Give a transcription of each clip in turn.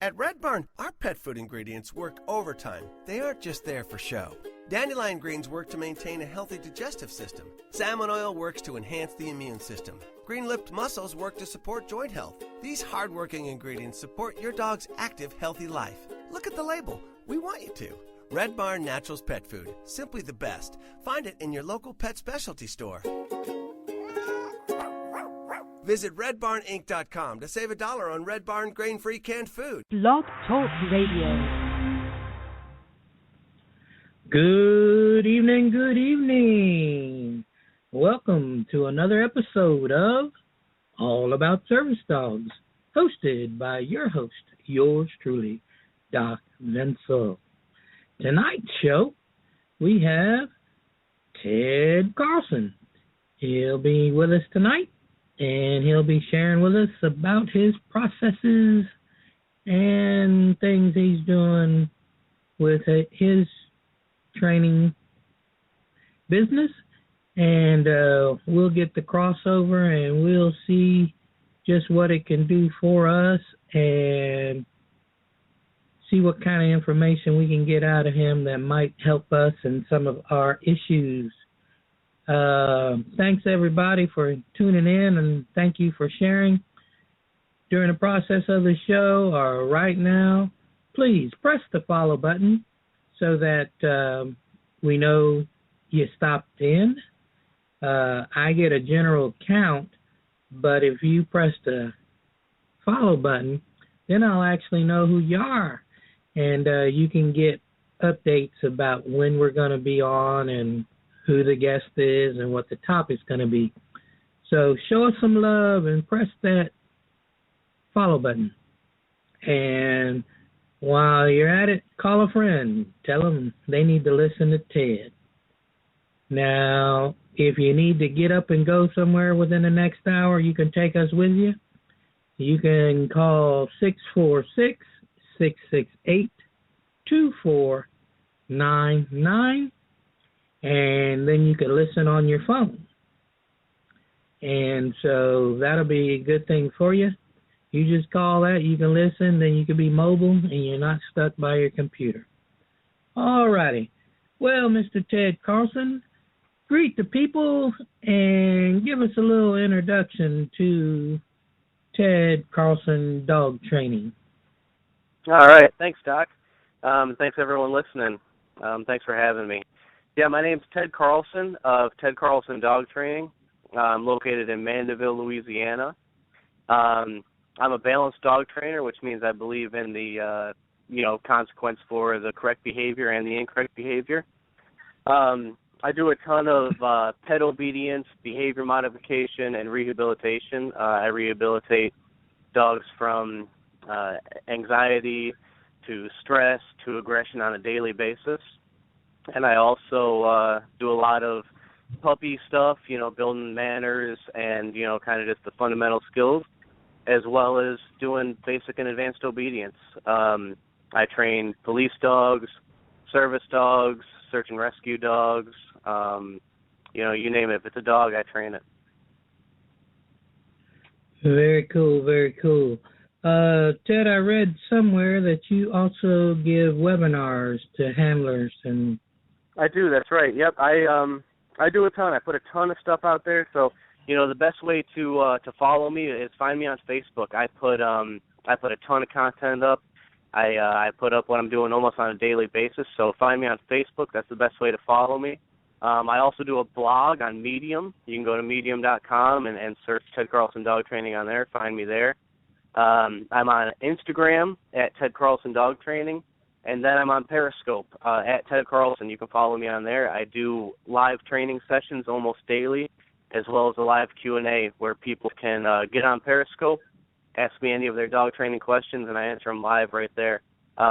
At Red Barn, our pet food ingredients work overtime. They aren't just there for show. Dandelion greens work to maintain a healthy digestive system. Salmon oil works to enhance the immune system. Green-lipped mussels work to support joint health. These hard-working ingredients support your dog's active, healthy life. Look at the label. We want you to. Red Barn Naturals Pet Food. Simply the best. Find it in your local pet specialty store. Visit redbarninc.com to save $1 on Red Barn grain-free canned food. Blog Talk Radio. Good evening, good evening. Welcome to another episode of All About Service Dogs, hosted by your host, yours truly, Doc Vinsel. Tonight's show, we have Ted Carlson. He'll be with us tonight, and he'll be sharing with us about his processes and things he's doing with his training business, and we'll get the crossover and we'll see just what it can do for us and see what kind of information we can get out of him that might help us in some of our issues. Thanks everybody for tuning in, and thank you for sharing during the process of the show or right now. Please press the follow button so that we know you stopped in. I get a general count, but if you press the follow button, then I'll actually know who you are, and you can get updates about when we're going to be on and who the guest is and what the topic's going to be. So show us some love and press that follow button. And while you're at it, call a friend. Tell them they need to listen to Ted. Now, if you need to get up and go somewhere within the next hour, you can take us with you. You can call 646-668-2499, and then you can listen on your phone. And so that'll be a good thing for you. You just call that, you can listen, then you can be mobile, and you're not stuck by your computer. All righty. Well, Mr. Ted Carlson, greet the people and give us a little introduction to Ted Carlson Dog Training. All right. Thanks, Doc. Thanks, everyone listening. Thanks for having me. Yeah, my name's Ted Carlson of Ted Carlson Dog Training. I'm located in Mandeville, Louisiana. I'm a balanced dog trainer, which means I believe in the, consequence for the correct behavior and the incorrect behavior. I do a ton of pet obedience, behavior modification, and rehabilitation. I rehabilitate dogs from anxiety to stress to aggression on a daily basis. And I also do a lot of puppy stuff, building manners and, kind of just the fundamental skills, as well as doing basic and advanced obedience. I train police dogs, service dogs, search and rescue dogs, you name it. If it's a dog, I train it. Very cool, very cool. Ted, I read somewhere that you also give webinars to handlers and... I do, that's right. Yep, I do a ton. I put a ton of stuff out there, so the best way to follow me is find me on Facebook. I put a ton of content up. I put up what I'm doing almost on a daily basis, so find me on Facebook. That's the best way to follow me. I also do a blog on Medium. You can go to medium.com and search Ted Carlson Dog Training on there. Find me there. I'm on Instagram at Ted Carlson Dog Training, and then I'm on Periscope at Ted Carlson. You can follow me on there. I do live training sessions almost daily, as well as a live Q&A where people can get on Periscope, ask me any of their dog training questions, and I answer them live right there.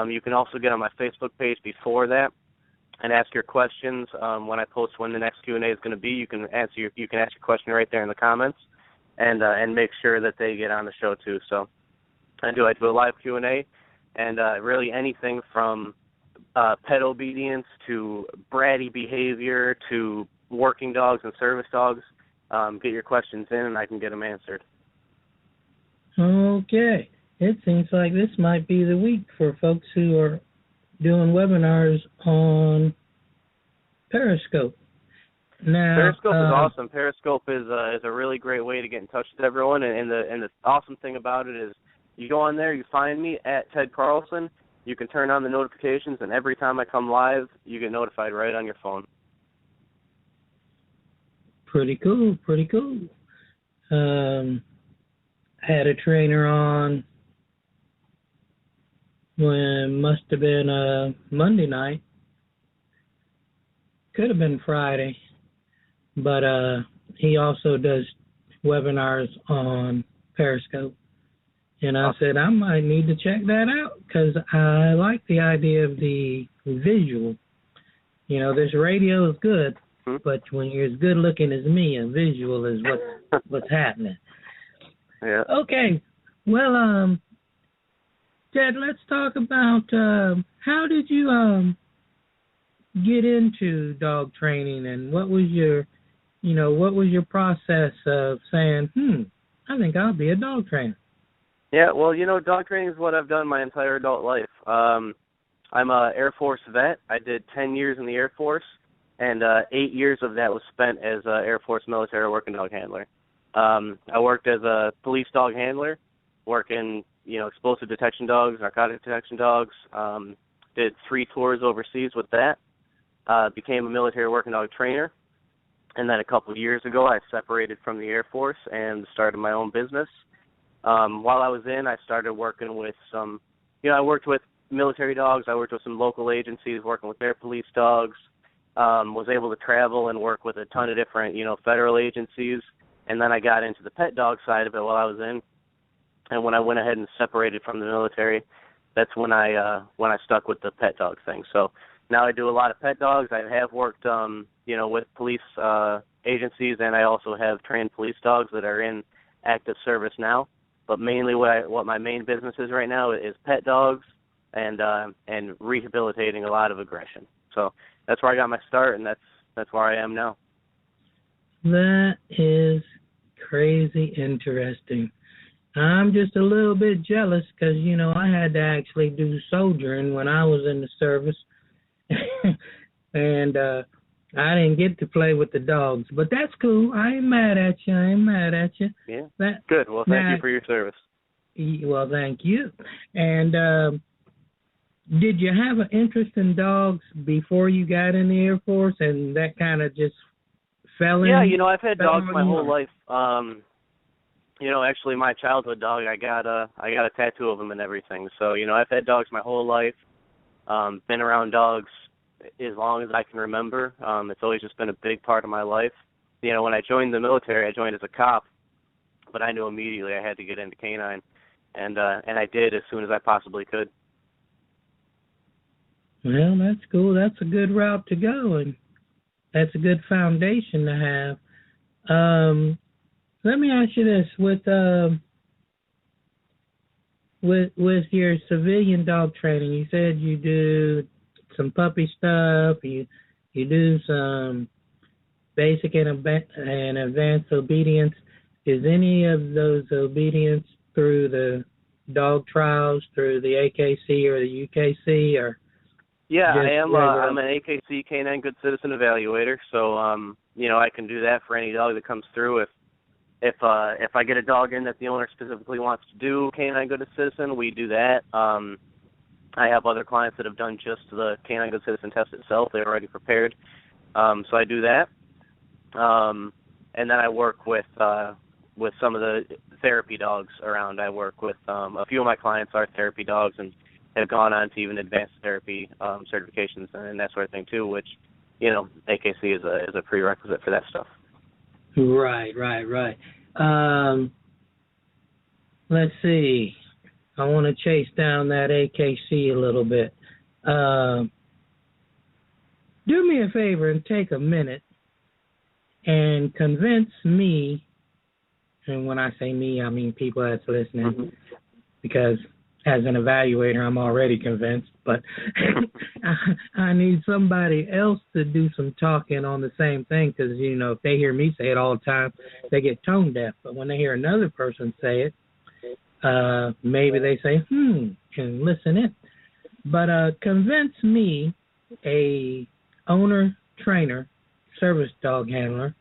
You can also get on my Facebook page before that and ask your questions. When I post when the next Q&A is going to be, you can ask your question right there in the comments, and make sure that they get on the show too. So I do a live Q&A, and really anything from pet obedience to bratty behavior to working dogs and service dogs. Get your questions in, and I can get them answered. Okay. it seems like this might be the week for folks who are doing webinars on Periscope. Now, Periscope is awesome. Periscope is a really great way to get in touch with everyone, and the awesome thing about it is you go on there, you find me at Ted Carlson, you can turn on the notifications, and every time I come live, you get notified right on your phone. Pretty cool, pretty cool. I had a trainer on when must have been Monday night. Could have been Friday. But he also does webinars on Periscope. And I said, I might need to check that out because I like the idea of the visual. You know, this radio is good, but when you're as good looking as me, a visual is what's happening. Yeah. Okay. Well, Ted, let's talk about how did you get into dog training, and what was your process of saying, I think I'll be a dog trainer? Yeah, well, dog training is what I've done my entire adult life. I'm a Air Force vet. I did 10 years in the Air Force, and 8 years of that was spent as an Air Force military working dog handler. I worked as a police dog handler, working, explosive detection dogs, narcotic detection dogs. Did 3 tours overseas with that. Became a military working dog trainer. And then a couple of years ago, I separated from the Air Force and started my own business. While I was in, I started working with some, I worked with military dogs. I worked with some local agencies working with their police dogs. Was able to travel and work with a ton of different, federal agencies. And then I got into the pet dog side of it while I was in. And when I went ahead and separated from the military, that's when I stuck with the pet dog thing. So now I do a lot of pet dogs. I have worked, with police agencies, and I also have trained police dogs that are in active service now. But mainly what my main business is right now is pet dogs and rehabilitating a lot of aggression. So that's where I got my start, and that's where I am now. That is crazy interesting. I'm just a little bit jealous because, I had to actually do soldiering when I was in the service. And I didn't get to play with the dogs, but that's cool. I ain't mad at you. Yeah. Good. Well, thank you for your service. Well, thank you. And did you have an interest in dogs before you got in the Air Force, and that kind of just fell in? Yeah, I've had dogs my whole life. Actually, my childhood dog, I got a tattoo of him and everything. So, I've had dogs my whole life. Been around dogs as long as I can remember. It's always just been a big part of my life. When I joined the military, I joined as a cop, but I knew immediately I had to get into canine, and I did as soon as I possibly could. Well, that's cool. That's a good route to go, and that's a good foundation to have. Let me ask you this: with your civilian dog training, you said you do some puppy stuff, you do some basic and advanced obedience. Is any of those obedience through the dog trials, through the AKC or the UKC, or? Yeah, I am. I'm an AKC Canine Good Citizen Evaluator, so I can do that for any dog that comes through. If I get a dog in that the owner specifically wants to do Canine Good Citizen, we do that. I have other clients that have done just the Canine Good Citizen test itself. They're already prepared, so I do that. And then I work with some of the therapy dogs around. I work with a few of my clients are therapy dogs and have gone on to even advanced therapy certifications and that sort of thing too, which AKC is a prerequisite for that stuff. Right. Let's see. I want to chase down that AKC a little bit. Do me a favor and take a minute and convince me, and when I say me, I mean people that's listening, because as an evaluator, I'm already convinced, but I need somebody else to do some talking on the same thing, because, if they hear me say it all the time, they get tone deaf. But when they hear another person say it, maybe they say, and listen in. But convince me, a owner, trainer, service dog handler,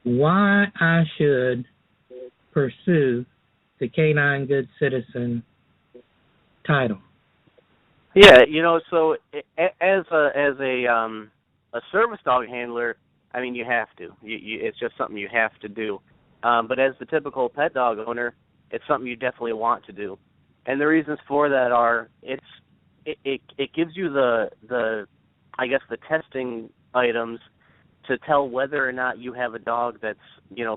why I should pursue the Canine Good Citizen title. Yeah, so as a service dog handler, I mean, you have to. It's just something you have to do. But as the typical pet dog owner, it's something you definitely want to do. And the reasons for that are it gives you the I guess the testing items to tell whether or not you have a dog that's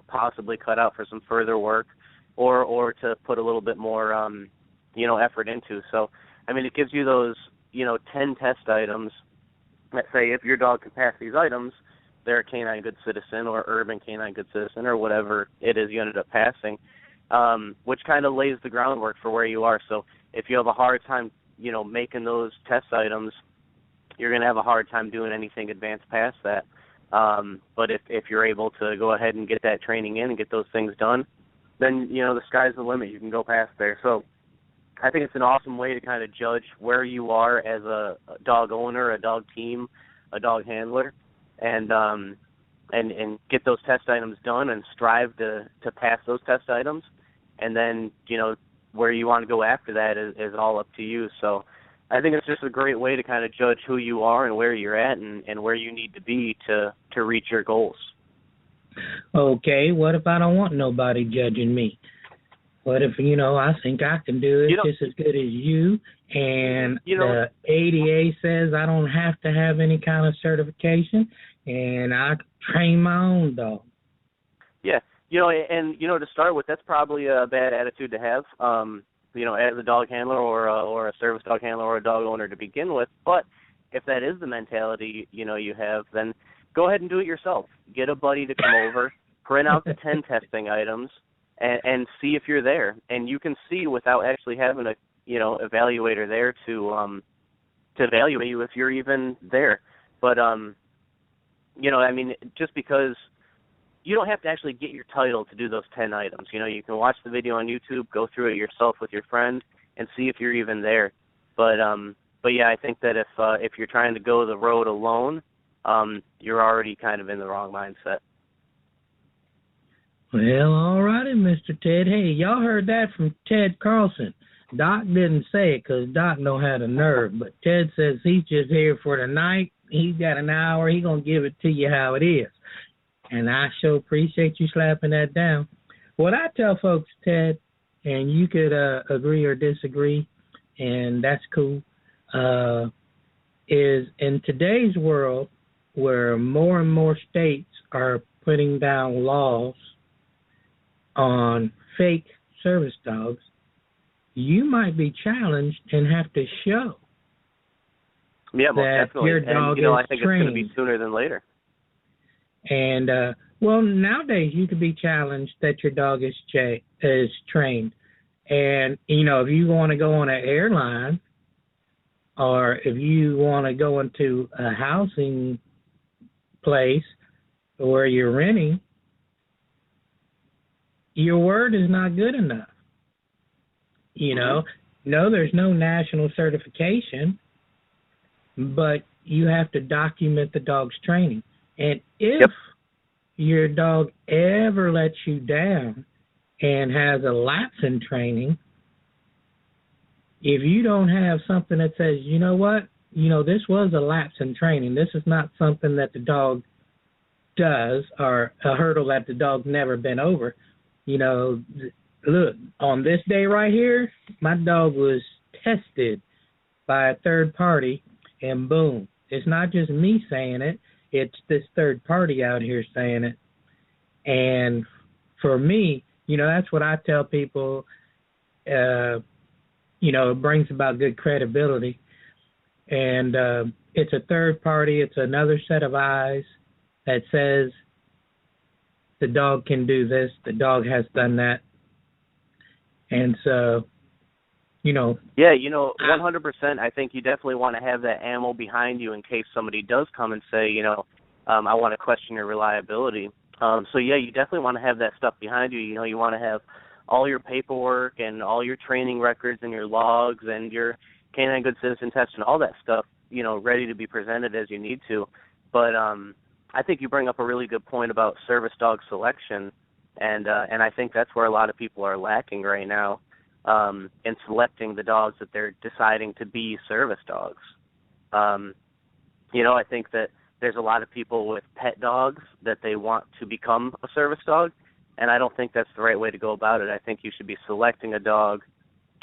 possibly cut out for some further work, or to put a little bit more effort into. So I mean, it gives you those 10 test items that say if your dog can pass these items, they're a Canine Good Citizen or Urban Canine Good Citizen or whatever it is you ended up passing, which kind of lays the groundwork for where you are. So if you have a hard time making those test items, you're going to have a hard time doing anything advanced past that. But if you're able to go ahead and get that training in and get those things done, then the sky's the limit. You can go past there. So I think it's an awesome way to kind of judge where you are as a dog owner, a dog team, a dog handler, and get those test items done and strive to pass those test items. And then where you want to go after that is all up to you. So I think it's just a great way to kind of judge who you are and where you're at and where you need to be to reach your goals. Okay, what if I don't want nobody judging me? What if, I think I can do it just as good as you, and the ADA says I don't have to have any kind of certification, and I train my own dog? Yeah, and to start with, that's probably a bad attitude to have, as a dog handler or a service dog handler or a dog owner to begin with. But if that is the mentality, you have, then go ahead and do it yourself. Get a buddy to come over, print out the 10 testing items, and see if you're there. And you can see without actually having a evaluator there to evaluate you if you're even there. But I mean, just because you don't have to actually get your title to do those 10 items. You can watch the video on YouTube, go through it yourself with your friend, and see if you're even there. But yeah, I think that if you're trying to go the road alone, you're already kind of in the wrong mindset. Well, all righty, Mr. Ted. Hey, y'all heard that from Ted Carlson. Doc didn't say it because Doc know how to nerve, but Ted says he's just here for the night. He's got an hour. He's going to give it to you how it is. And I sure appreciate you slapping that down. What I tell folks, Ted, and you could agree or disagree, and that's cool, is in today's world where more and more states are putting down laws on fake service dogs, you might be challenged and have to show that your dog is I think trained. It's going to be sooner than later. And, well, nowadays you could be challenged that your dog is trained. And, if you want to go on an airline or if you want to go into a housing place where you're renting, your word is not good enough. No, there's no national certification, but you have to document the dog's training. And if your dog ever lets you down and has a lapse in training, if you don't have something that says, you know what, this was a lapse in training, this is not something that the dog does or a hurdle that the dog's never been over, look, on this day right here, my dog was tested by a third party, and boom. It's not just me saying it. It's this third party out here saying it. And for me, that's what I tell people, it brings about good credibility. And it's a third party. It's another set of eyes that says the dog can do this. The dog has done that. And so, Yeah, 100%. I think you definitely want to have that ammo behind you in case somebody does come and say, I want to question your reliability. So, yeah, you definitely want to have that stuff behind you. You want to have all your paperwork and all your training records and your logs and your canine good citizen test and all that stuff, ready to be presented as you need to. But I think you bring up a really good point about service dog selection, and I think that's where a lot of people are lacking right now in selecting the dogs that they're deciding to be service dogs. I think that there's a lot of people with pet dogs that they want to become a service dog, and I don't think that's the right way to go about it. I think you should be selecting a dog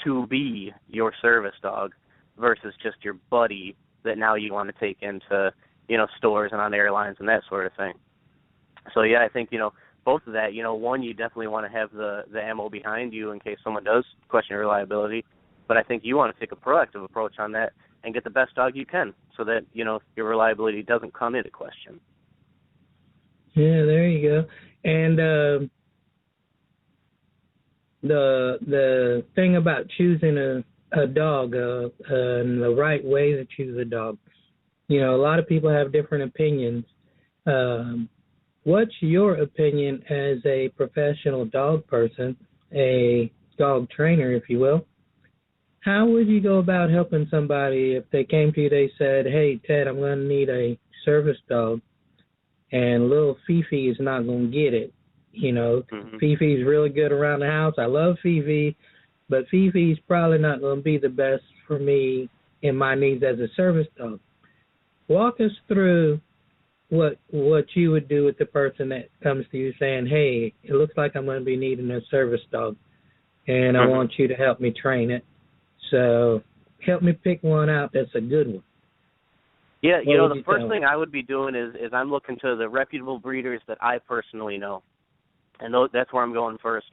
to be your service dog versus just your buddy that now you want to take into, stores and on airlines and that sort of thing. So, yeah, I think, both of that, one, you definitely want to have the ammo behind you in case someone does question your reliability, but I think you want to take a proactive approach on that and get the best dog you can so that, your reliability doesn't come into question. Yeah, there you go. And the thing about choosing a dog and the right way to choose a dog, a lot of people have different opinions. What's your opinion as a professional dog person, a dog trainer, if you will? How would you go about helping somebody if they came to you, they said, hey, Ted, I'm going to need a service dog, and little Fifi is not going to get it? Fifi's really good around the house. I love Fifi, but Fifi's probably not going to be the best for me in my needs as a service dog. Walk us through what you would do with the person that comes to you saying, hey, it looks like I'm going to be needing a service dog, and I want you to help me train it. So help me pick one out that's a good one. Yeah, the first thing I would be doing is I'm looking to the reputable breeders that I personally know. And that's where I'm going first.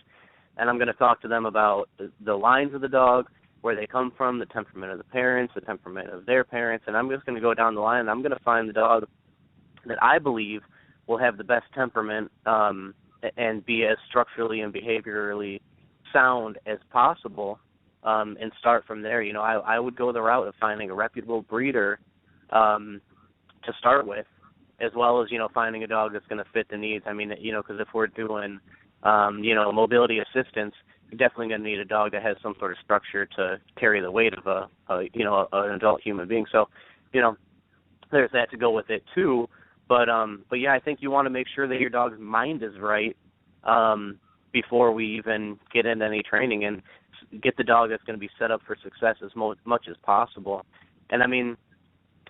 And I'm going to talk to them about the lines of the dog, where they come from, the temperament of the parents, the temperament of their parents. And I'm just going to go down the line, and I'm going to find the dog that I believe will have the best temperament and be as structurally and behaviorally sound as possible, and start from there. I would go the route of finding a reputable breeder to start with, as well as, finding a dog that's going to fit the needs. I mean, because if we're doing, mobility assistance, you're definitely going to need a dog that has some sort of structure to carry the weight of an adult human being. So, there's that to go with it too. But yeah, I think you want to make sure that your dog's mind is right before we even get into any training, and get the dog that's going to be set up for success as much as possible. And I mean,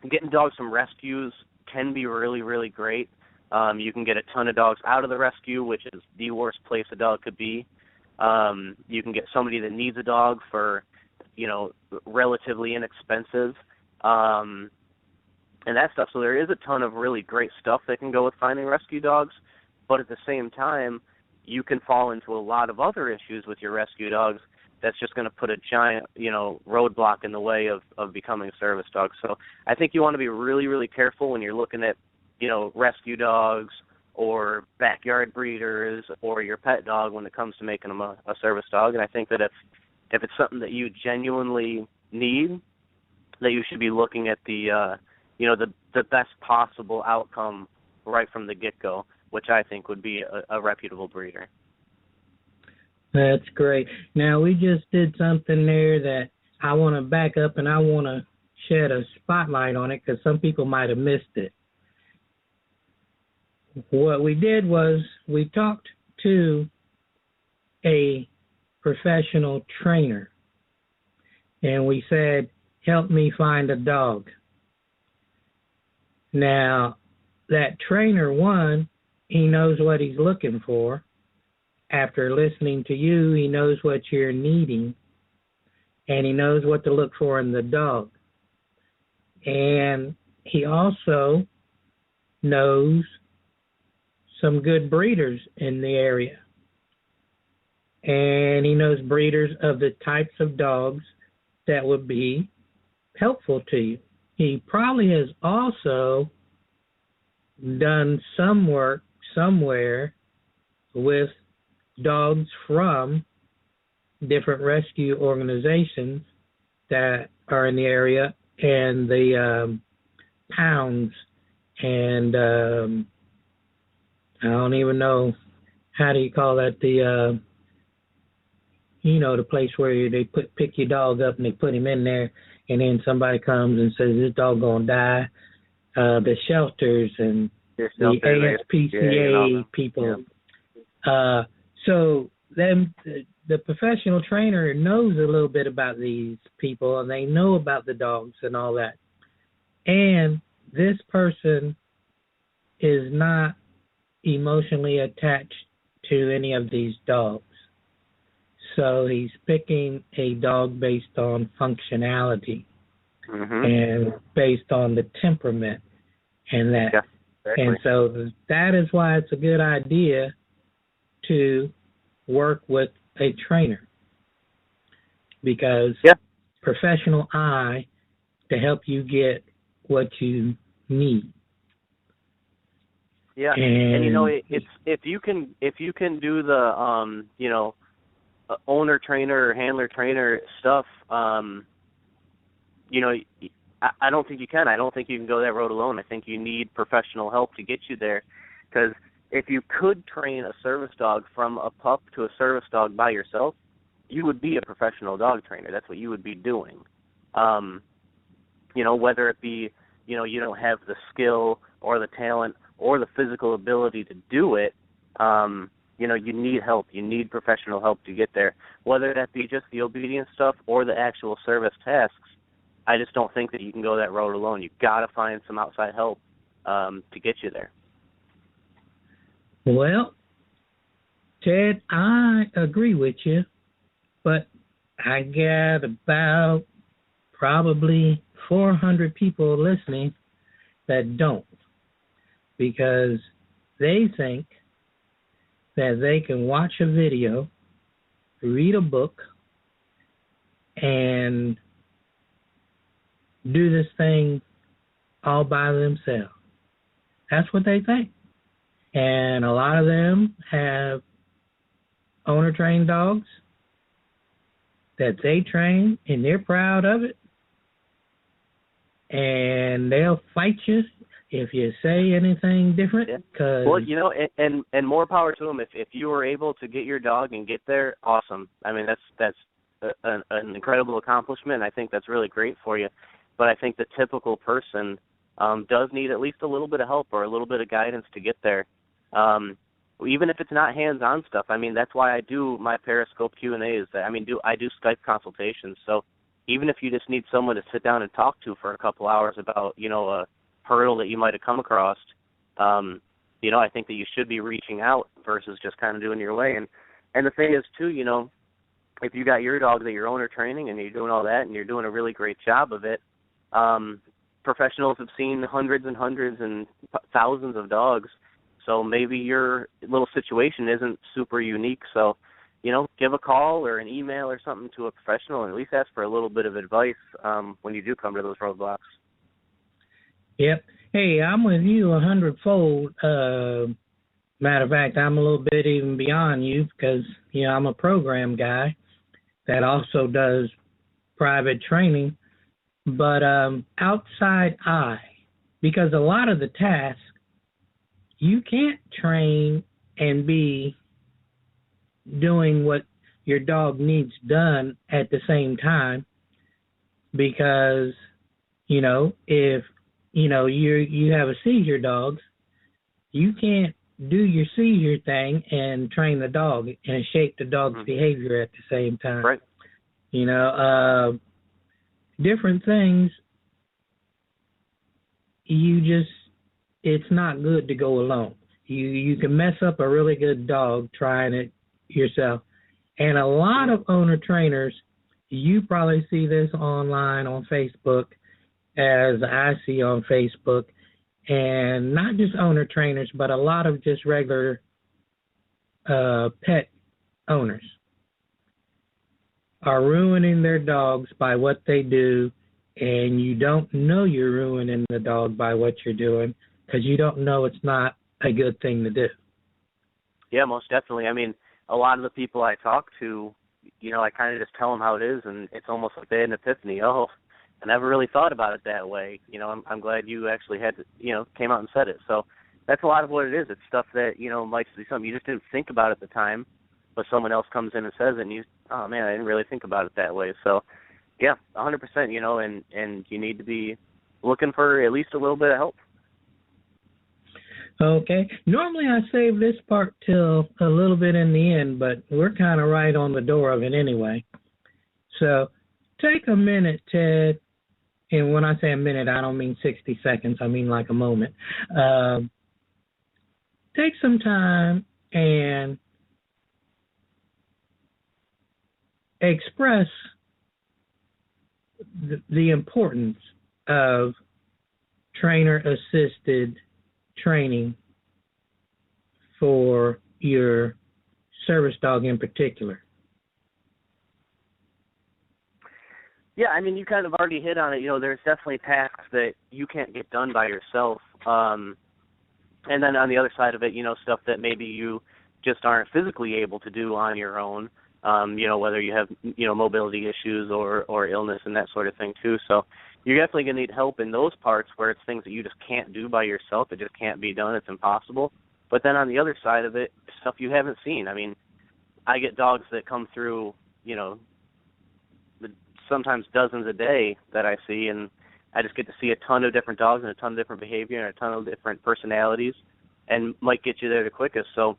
getting dogs from rescues can be really, really great. You can get a ton of dogs out of the rescue, which is the worst place a dog could be. You can get somebody that needs a dog for, relatively inexpensive, and that stuff. So there is a ton of really great stuff that can go with finding rescue dogs, but at the same time, you can fall into a lot of other issues with your rescue dogs that's just going to put a giant, roadblock in the way of becoming a service dog. So I think you want to be really, really careful when you're looking at, rescue dogs or backyard breeders or your pet dog when it comes to making them a service dog. And I think that if it's something that you genuinely need, that you should be looking at the best possible outcome right from the get-go, which I think would be a reputable breeder. That's great. Now, we just did something there that I want to back up, and I want to shed a spotlight on it because some people might have missed it. What we did was we talked to a professional trainer, and we said, help me find a dog. Now, that trainer, one, he knows what he's looking for. After listening to you, he knows what you're needing, and he knows what to look for in the dog. And he also knows some good breeders in the area. And he knows breeders of the types of dogs that would be helpful to you. He probably has also done some work somewhere with dogs from different rescue organizations that are in the area, and the pounds, and I don't even know, how do you call that, the the place where they pick your dog up and they put him in there, and then somebody comes and says this dog gonna die. The shelters and the ASPCA people. Yeah. So then the professional trainer knows a little bit about these people, and they know about the dogs and all that. And this person is not emotionally attached to any of these dogs. So he's picking a dog based on functionality and based on the temperament and that. Yeah, exactly. And so that is why it's a good idea to work with a trainer, because professional eye to help you get what you need. Yeah, and it's if you can do the owner trainer or handler trainer stuff, I don't think you can. I don't think you can go that road alone. I think you need professional help to get you there, because if you could train a service dog from a pup to a service dog by yourself, you would be a professional dog trainer. That's what you would be doing. Whether it be, you don't have the skill or the talent or the physical ability to do it, you need help. You need professional help to get there, whether that be just the obedience stuff or the actual service tasks. I just don't think that you can go that road alone. You've got to find some outside help to get you there. Well, Ted, I agree with you, but I got about probably 400 people listening that don't, because they think that they can watch a video, read a book, and do this thing all by themselves. That's what they think. And a lot of them have owner-trained dogs that they train, and they're proud of it. And they'll fight you if you say anything different. Yeah. Well, and more power to them. If you were able to get your dog and get there, awesome. I mean, that's an incredible accomplishment. I think that's really great for you. But I think the typical person does need at least a little bit of help or a little bit of guidance to get there. Even if it's not hands-on stuff. I mean, that's why I do my Periscope Q&As. I do Skype consultations. So even if you just need someone to sit down and talk to for a couple hours about, a hurdle that you might have come across, I think that you should be reaching out versus just kind of doing your way. And the thing is, too, if you got your dog that you're owner training and you're doing all that and you're doing a really great job of it, professionals have seen hundreds and hundreds and thousands of dogs. So maybe your little situation isn't super unique. So, give a call or an email or something to a professional and at least ask for a little bit of advice when you do come to those roadblocks. Yep. Hey, I'm with you 100-fold. Matter of fact, I'm a little bit even beyond you because, I'm a program guy that also does private training. But outside eye, because a lot of the tasks, you can't train and be doing what your dog needs done at the same time, because, if, you have a seizure dog, you can't do your seizure thing and train the dog and shape the dog's behavior at the same time. Right. Different things, it's not good to go alone. You can mess up a really good dog trying it yourself. And a lot of owner trainers, you probably see this online on Facebook, as I see on Facebook, and not just owner trainers, but a lot of just regular pet owners are ruining their dogs by what they do, and you don't know you're ruining the dog by what you're doing because you don't know it's not a good thing to do. Yeah, most definitely. I mean, a lot of the people I talk to, I kind of just tell them how it is, and it's almost like they had an epiphany. Oh, I never really thought about it that way. I'm glad you actually had to, came out and said it. So that's a lot of what it is. It's stuff that, might be something you just didn't think about at the time. but someone else comes in and says it, and you, oh man, I didn't really think about it that way. So, yeah, 100%, you know, and you need to be looking for at least a little bit of help. Okay. Normally I save this part till a little bit in the end, but we're kind of right on the door of it anyway. So take a minute, Ted, and when I say a minute, I don't mean 60 seconds. I mean like a moment. Take some time and express the importance of trainer-assisted training for your service dog in particular. Yeah, I mean, you kind of already hit on it. You know, there's definitely tasks that you can't get done by yourself. And then on the other side of it, you know, stuff that maybe you just aren't physically able to do on your own, you know, whether you have, you know, mobility issues or illness and that sort of thing too. So you're definitely going to need help in those parts where it's things that you just can't do by yourself. It just can't be done. It's impossible. But then on the other side of it, stuff you haven't seen. I mean, I get dogs that come through, you know, sometimes dozens a day that I see, and I just get to see a ton of different dogs and a ton of different behavior and a ton of different personalities, and might get you there the quickest. So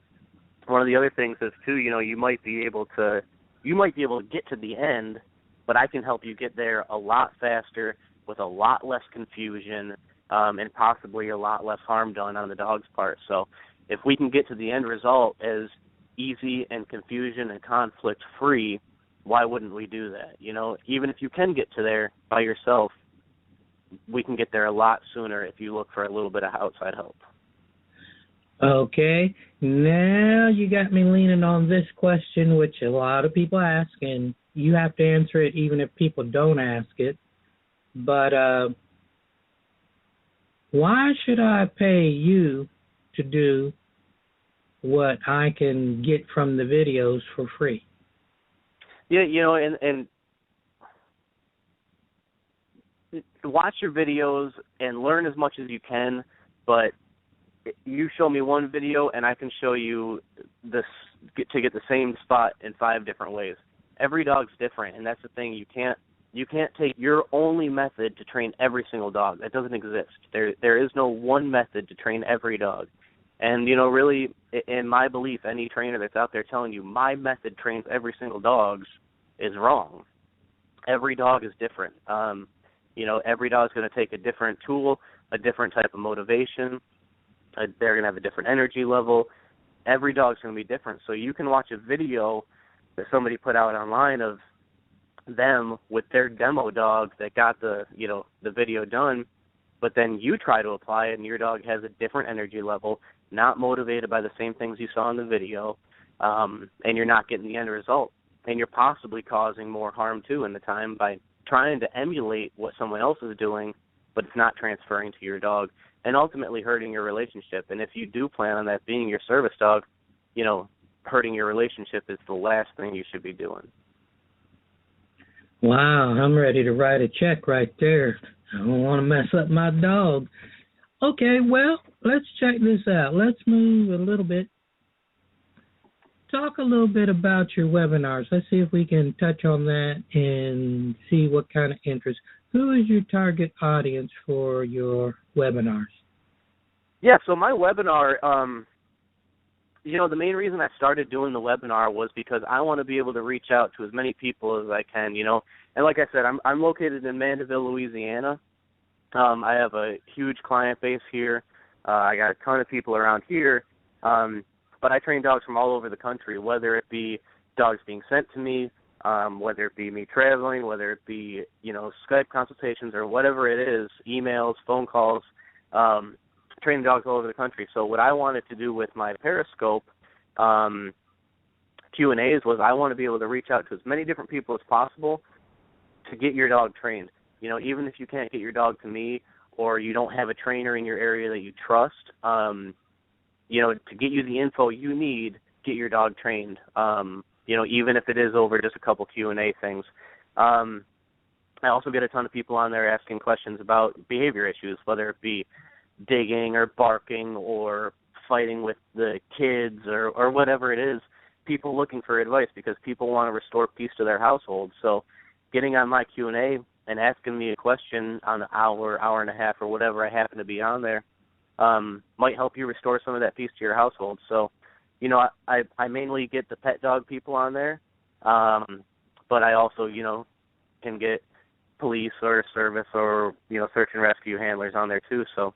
one of the other things is too, you know, you might be able to get to the end, but I can help you get there a lot faster with a lot less confusion, and possibly a lot less harm done on the dog's part. So if we can get to the end result as easy and confusion and conflict free, why wouldn't we do that? You know, even if you can get to there by yourself, we can get there a lot sooner if you look for a little bit of outside help. Okay, now you got me leaning on this question, which a lot of people ask, and you have to answer it even if people don't ask it. But why should I pay you to do what I can get from the videos for free? Yeah, you know, and watch your videos and learn as much as you can, but you show me one video and I can show you to get the same spot in 5 different ways. Every dog's different, and that's the thing. You can't take your only method to train every single dog. That doesn't exist. There is no one method to train every dog. And, you know, really, in my belief, any trainer that's out there telling you my method trains every single dog is wrong. Every dog is different. You know, every dog is going to take a different tool, a different type of motivation. They're going to have a different energy level. Every dog's going to be different. So you can watch a video that somebody put out online of them with their demo dog that got the video done, but then you try to apply it and your dog has a different energy level, not motivated by the same things you saw in the video, and you're not getting the end result. And you're possibly causing more harm, too, in the time by trying to emulate what someone else is doing, but it's not transferring to your dog and ultimately hurting your relationship. And if you do plan on that being your service dog, you know, hurting your relationship is the last thing you should be doing. Wow, I'm ready to write a check right there. I don't want to mess up my dog. Okay, well, let's check this out. Let's move a little bit. Talk a little bit about your webinars. Let's see if we can touch on that and see what kind of interest. Who is your target audience for your webinars? Yeah, so my webinar, you know, the main reason I started doing the webinar was because I want to be able to reach out to as many people as I can, you know. And like I said, I'm located in Mandeville, Louisiana. I have a huge client base here. I got a ton of people around here. But I train dogs from all over the country, whether it be dogs being sent to me, whether it be me traveling, whether it be, you know, Skype consultations or whatever it is, emails, phone calls, training dogs all over the country. So what I wanted to do with my Periscope Q&As was I want to be able to reach out to as many different people as possible to get your dog trained. You know, even if you can't get your dog to me or you don't have a trainer in your area that you trust, you know, to get you the info you need, get your dog trained, you know, even if it is over just a couple Q&A things. I also get a ton of people on there asking questions about behavior issues, whether it be digging or barking or fighting with the kids or whatever it is. people looking for advice because people want to restore peace to their household. So getting on my Q&A and asking me a question on an hour, hour and a half, or whatever I happen to be on there might help you restore some of that peace to your household. So, you know, I mainly get the pet dog people on there, but I also, you know, can get police or service or, you know, search and rescue handlers on there too. So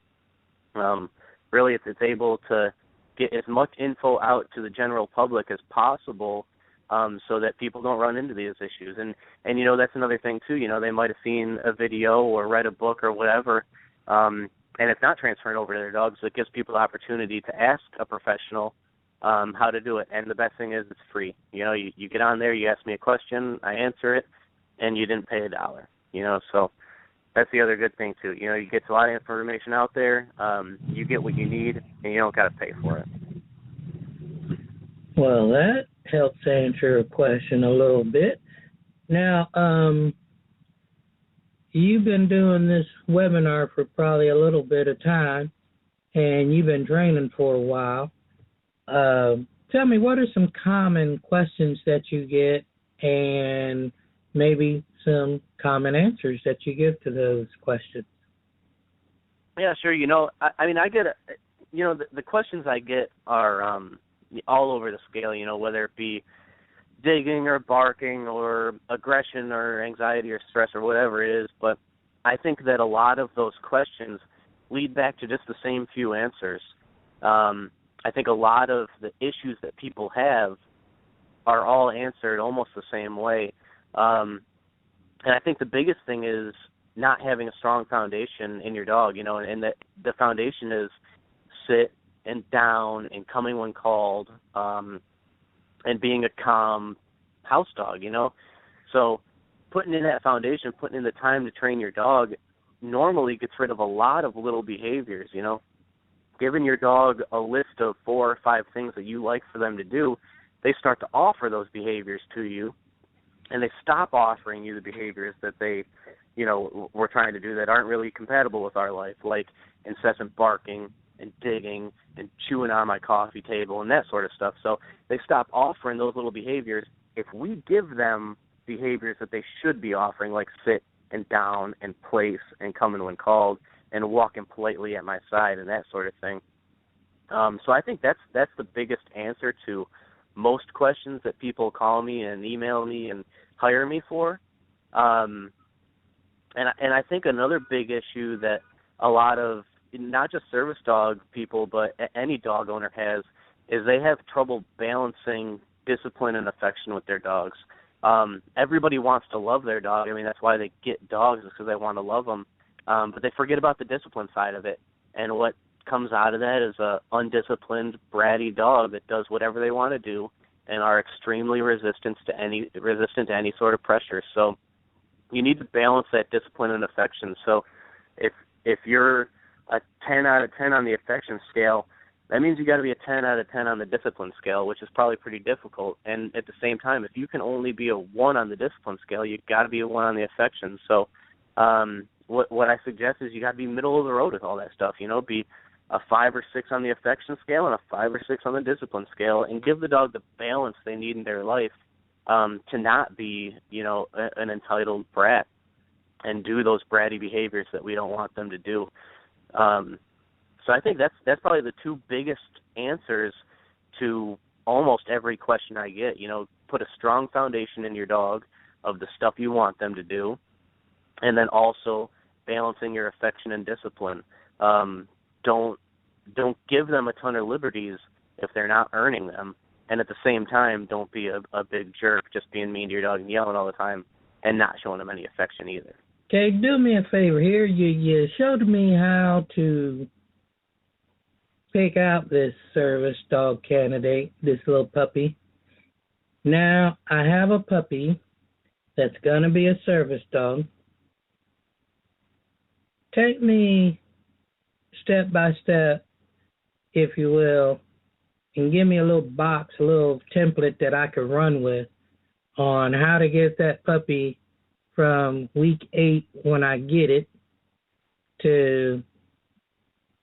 really it's able to get as much info out to the general public as possible so that people don't run into these issues. And you know, that's another thing too. You know, they might have seen a video or read a book or whatever, and it's not transferring over to their dogs. So it gives people the opportunity to ask a professional how to do it. And the best thing is it's free. You know, you get on there, you ask me a question, I answer it, and you didn't pay $1. You know, so that's the other good thing too. You know, you get a lot of information out there. You get what you need, and you don't got to pay for it. Well, that helps answer a question a little bit. Now, you've been doing this webinar for probably a little bit of time, and you've been training for a while. Tell me, what are some common questions that you get, and maybe some common answers that you give to those questions? Yeah, sure. You know, I mean, I get, you know, the questions I get are all over the scale, you know, whether it be digging or barking or aggression or anxiety or stress or whatever it is. But I think that a lot of those questions lead back to just the same few answers. I think a lot of the issues that people have are all answered almost the same way. And I think the biggest thing is not having a strong foundation in your dog, you know, and that the foundation is sit and down and coming when called, and being a calm house dog, you know. So putting in that foundation, putting in the time to train your dog normally gets rid of a lot of little behaviors, you know. Giving your dog a list of 4 or 5 things that you like for them to do, they start to offer those behaviors to you, and they stop offering you the behaviors that they, you know, were trying to do that aren't really compatible with our life, like incessant barking and digging and chewing on my coffee table and that sort of stuff. So they stop offering those little behaviors. If we give them behaviors that they should be offering, like sit and down and place and come in when called and walking politely at my side and that sort of thing. So I think that's the biggest answer to most questions that people call me and email me and hire me for. And I think another big issue that a lot of, not just service dog people, but any dog owner has, is they have trouble balancing discipline and affection with their dogs. Everybody wants to love their dog. I mean, that's why they get dogs, is because they want to love them. But they forget about the discipline side of it. And what comes out of that is a undisciplined, bratty dog that does whatever they want to do and are extremely resistant to any sort of pressure. So you need to balance that discipline and affection. So if you're a 10 out of 10 on the affection scale, that means you got to be a 10 out of 10 on the discipline scale, which is probably pretty difficult. And at the same time, if you can only be a 1 on the discipline scale, you got to be a 1 on the affection. So what I suggest is you got to be middle of the road with all that stuff. You know, be a 5 or 6 on the affection scale and a 5 or 6 on the discipline scale, and give the dog the balance they need in their life to not be, you know, an entitled brat and do those bratty behaviors that we don't want them to do. So I think that's probably the 2 biggest answers to almost every question I get. You know, put a strong foundation in your dog of the stuff you want them to do, and then also balancing your affection and discipline. Don't give them a ton of liberties if they're not earning them, and at the same time, don't be a big jerk just being mean to your dog and yelling all the time and not showing them any affection either. Okay, do me a favor here. You showed me how to pick out this service dog candidate, this little puppy. Now, I have a puppy that's going to be a service dog. Take me step by step, if you will, and give me a little box, a little template that I could run with on how to get that puppy from week 8 when I get it to,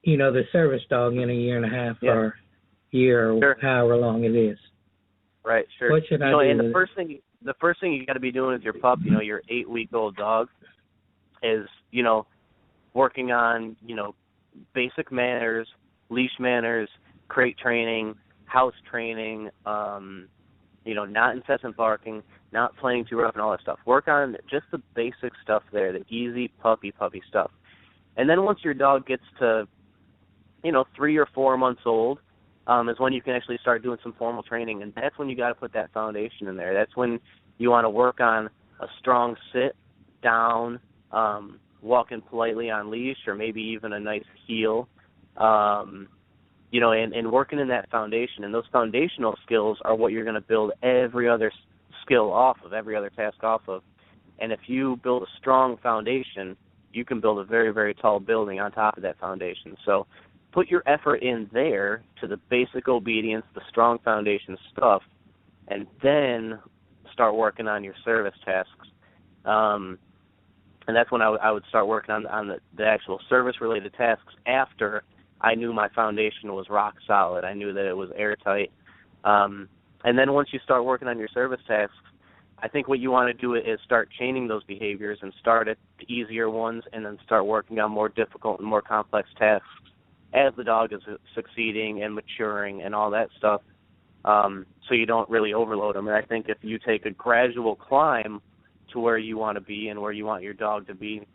you know, the service dog in a year and a half or year or however long it is. Right, sure. What should I do? And the first thing you got to be doing with your pup, your 8-week-old dog, is working on basic manners, leash manners, crate training, house training, not incessant barking, not playing too rough and all that stuff. Work on just the basic stuff there, the easy puppy stuff. And then once your dog gets to 3 or 4 months old, is when you can actually start doing some formal training, and that's when you got to put that foundation in there. That's when you want to work on a strong sit, down, walking politely on leash, or maybe even a nice heel, and working in that foundation. And those foundational skills are what you're going to build every other skill off of, every other task off of. And if you build a strong foundation, you can build a very, very tall building on top of that foundation. So put your effort in there to the basic obedience, the strong foundation stuff, and then start working on your service tasks. And that's when I would start working on the actual service-related tasks after I knew my foundation was rock solid. I knew that it was airtight. And then once you start working on your service tasks, I think what you want to do is start chaining those behaviors and start at the easier ones and then start working on more difficult and more complex tasks as the dog is succeeding and maturing and all that stuff, so you don't really overload them. And I think if you take a gradual climb to where you want to be and where you want your dog to be,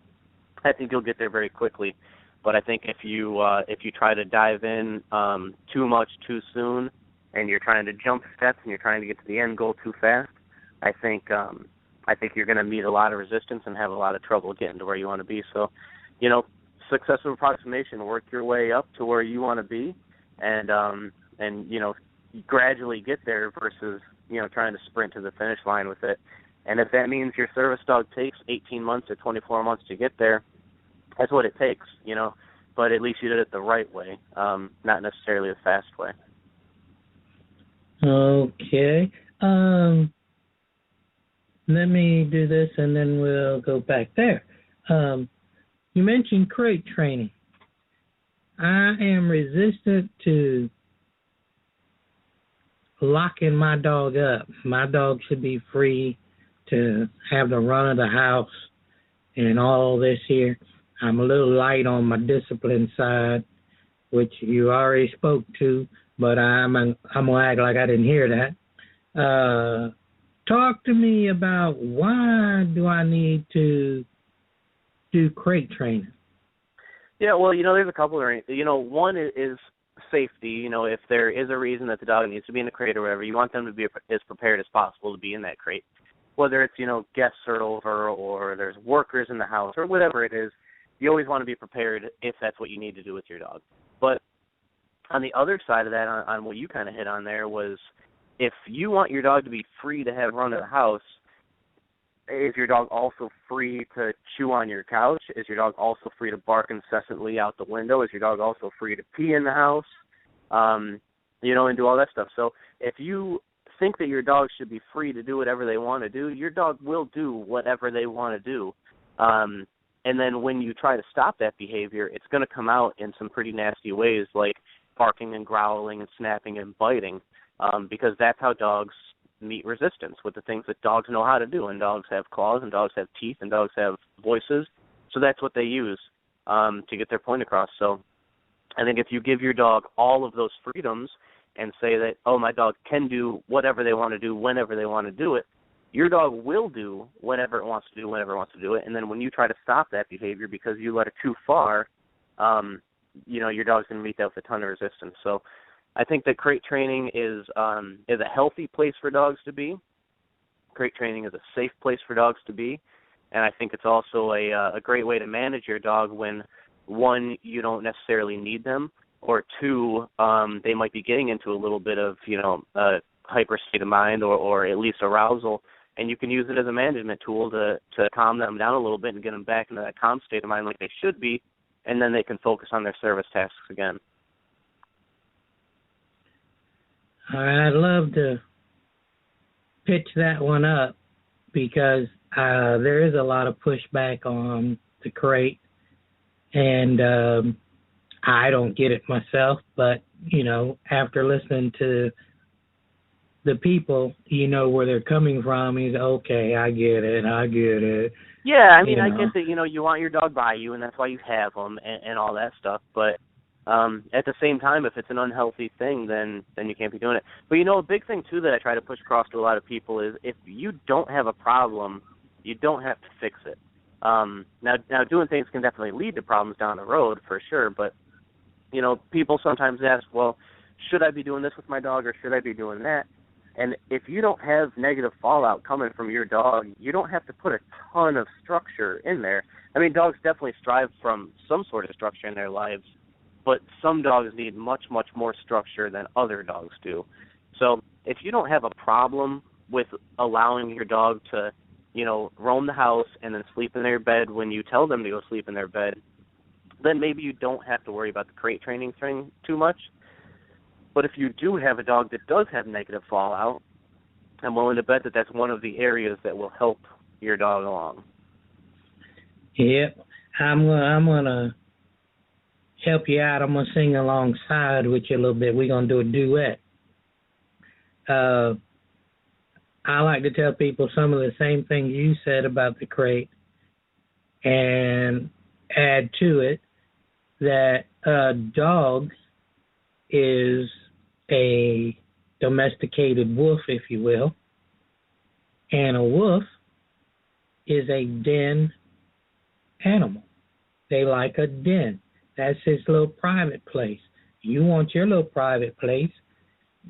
I think you'll get there very quickly. But I think if you try to dive in too much too soon, and you're trying to jump steps and you're trying to get to the end goal too fast, I think you're going to meet a lot of resistance and have a lot of trouble getting to where you want to be. So, successive approximation, work your way up to where you want to be, and gradually get there versus trying to sprint to the finish line with it. And if that means your service dog takes 18 months or 24 months to get there, that's what it takes, But at least you did it the right way, not necessarily the fast way. Okay. Let me do this, and then we'll go back there. You mentioned crate training. I am resistant to locking my dog up. My dog should be free to have the run of the house and all this here. I'm a little light on my discipline side, which you already spoke to, but I'm gonna act like I didn't hear that. Talk to me about why do I need to do crate training? Yeah, well, there's a couple of reasons. One is safety. If there is a reason that the dog needs to be in a crate or whatever, you want them to be as prepared as possible to be in that crate. Whether it's, guests are over or there's workers in the house or whatever it is, you always want to be prepared if that's what you need to do with your dog. But on the other side of that, on what you kind of hit on there, was if you want your dog to be free to have run of the house, is your dog also free to chew on your couch? Is your dog also free to bark incessantly out the window? Is your dog also free to pee in the house? And do all that stuff. So if you think that your dog should be free to do whatever they want to do, your dog will do whatever they want to do. And then when you try to stop that behavior, it's going to come out in some pretty nasty ways, like barking and growling and snapping and biting, because that's how dogs meet resistance, with the things that dogs know how to do. And dogs have claws, and dogs have teeth, and dogs have voices. So that's what they use to get their point across. So I think if you give your dog all of those freedoms and say that, my dog can do whatever they want to do whenever they want to do it, your dog will do whatever it wants to do whenever it wants to do it. And then when you try to stop that behavior because you let it too far, your dog's going to meet that with a ton of resistance. So I think that crate training is a healthy place for dogs to be. Crate training is a safe place for dogs to be. And I think it's also a great way to manage your dog when, one, you don't necessarily need them, or two, they might be getting into a little bit of, a hyper state of mind or at least arousal, and you can use it as a management tool to calm them down a little bit and get them back into that calm state of mind like they should be, and then they can focus on their service tasks again. All right, I'd love to pitch that one up because there is a lot of pushback on the crate, and I don't get it myself, but, after listening to the people, you know where they're coming from. He's okay, I get it. Yeah, I mean, You I know. get that, you want your dog by you, and that's why you have them and all that stuff. But at the same time, if it's an unhealthy thing, then you can't be doing it. But, a big thing, too, that I try to push across to a lot of people is if you don't have a problem, you don't have to fix it. Now, doing things can definitely lead to problems down the road, for sure. But, people sometimes ask, well, should I be doing this with my dog or should I be doing that? And if you don't have negative fallout coming from your dog, you don't have to put a ton of structure in there. I mean, dogs definitely strive from some sort of structure in their lives, but some dogs need much, much more structure than other dogs do. So if you don't have a problem with allowing your dog to, roam the house and then sleep in their bed when you tell them to go sleep in their bed, then maybe you don't have to worry about the crate training thing too much. But if you do have a dog that does have negative fallout, I'm willing to bet that that's one of the areas that will help your dog along. Yep. I'm gonna help you out. I'm gonna sing alongside with you a little bit. We're gonna do a duet. I like to tell people some of the same things you said about the crate and add to it that a dog is a domesticated wolf, if you will, and a wolf is a den animal. They like a den. That's his little private place. You want your little private place.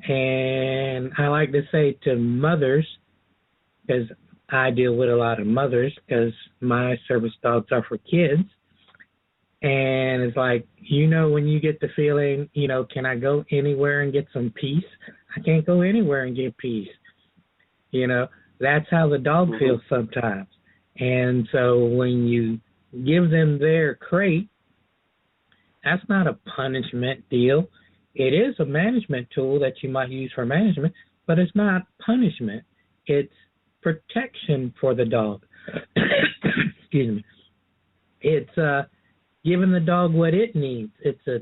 And I like to say to mothers, because I deal with a lot of mothers because my service dogs are for kids, and it's like, when you get the feeling, can I go anywhere and get some peace? I can't go anywhere and get peace. That's how the dog feels sometimes. And so when you give them their crate, that's not a punishment deal. It is a management tool that you might use for management, but it's not punishment. It's protection for the dog. Excuse me. It's giving the dog what it needs. It's a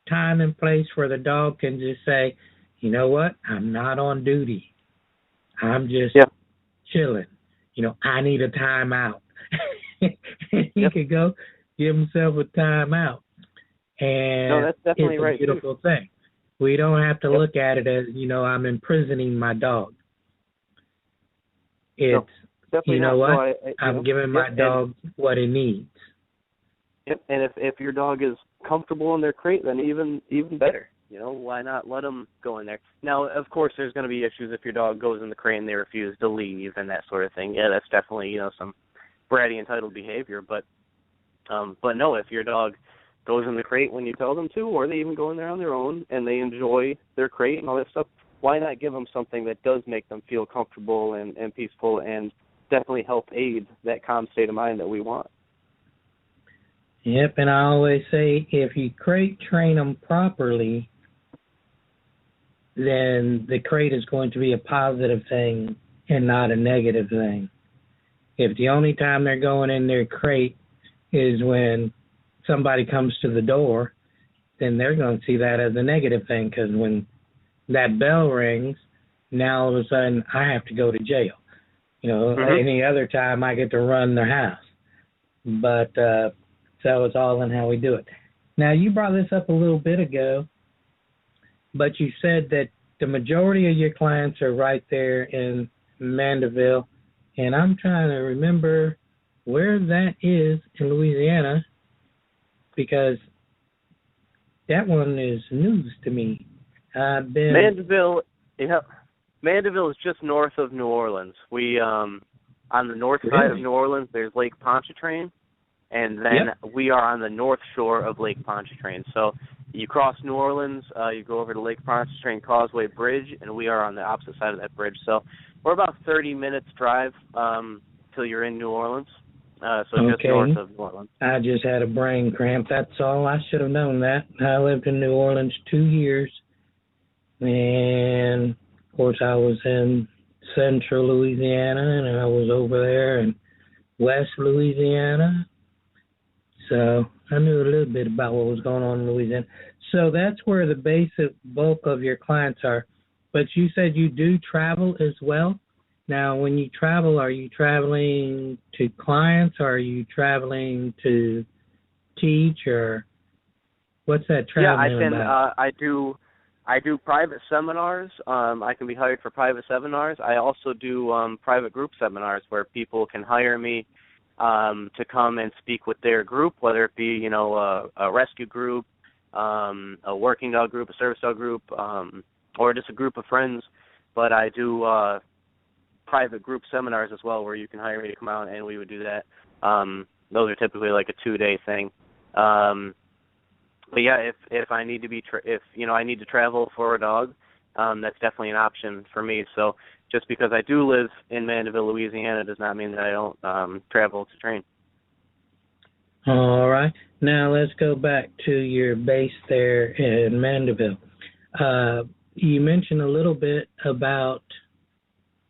time and place where the dog can just say, you know what, I'm not on duty. I'm just chilling. I need a timeout. He could go give himself a timeout. And that's definitely it's a right, beautiful thing. We don't have to look at it as, I'm imprisoning my dog. It's, I'm giving my dog what he needs. Yep, and if your dog is comfortable in their crate, then even better. Why not let them go in there? Now, of course, there's going to be issues if your dog goes in the crate and they refuse to leave and that sort of thing. Yeah, that's definitely, some bratty, entitled behavior. But no, if your dog goes in the crate when you tell them to, or they even go in there on their own and they enjoy their crate and all that stuff, why not give them something that does make them feel comfortable and peaceful and definitely help aid that calm state of mind that we want? Yep, and I always say if you crate train them properly, then the crate is going to be a positive thing and not a negative thing. If the only time they're going in their crate is when somebody comes to the door, then they're going to see that as a negative thing, because when that bell rings, now all of a sudden I have to go to jail. Any other time I get to run their house. But so it's all in how we do it. Now, you brought this up a little bit ago, but you said that the majority of your clients are right there in Mandeville, and I'm trying to remember where that is in Louisiana, because that one is news to me. Mandeville is just north of New Orleans. We on the north side of New Orleans, there's Lake Pontchartrain, and then we are on the north shore of Lake Pontchartrain. So you cross New Orleans, you go over to Lake Pontchartrain Causeway Bridge, and we are on the opposite side of that bridge. So we're about 30 minutes drive till you're in New Orleans. So just north of New Orleans. I just had a brain cramp. That's all. I should have known that. I lived in New Orleans 2 years, and of course I was in central Louisiana, and I was over there in west Louisiana. So I knew a little bit about what was going on in Louisiana. So that's where the basic bulk of your clients are. but you said you do travel as well. Now, when you travel, are you traveling to clients, or are you traveling to teach, or what's that traveling about? I do private seminars. I can be hired for private seminars. I also do private group seminars where people can hire me to come and speak with their group, whether it be a rescue group, a working dog group, a service dog group, or just a group of friends. But I do private group seminars as well, where you can hire me to come out and we would do that. Those are typically like a 2-day thing. But yeah, if I need to I need to travel for a dog, that's definitely an option for me. So just because I do live in Mandeville, Louisiana, does not mean that I don't travel to train. All right. Now let's go back to your base there in Mandeville. You mentioned a little bit about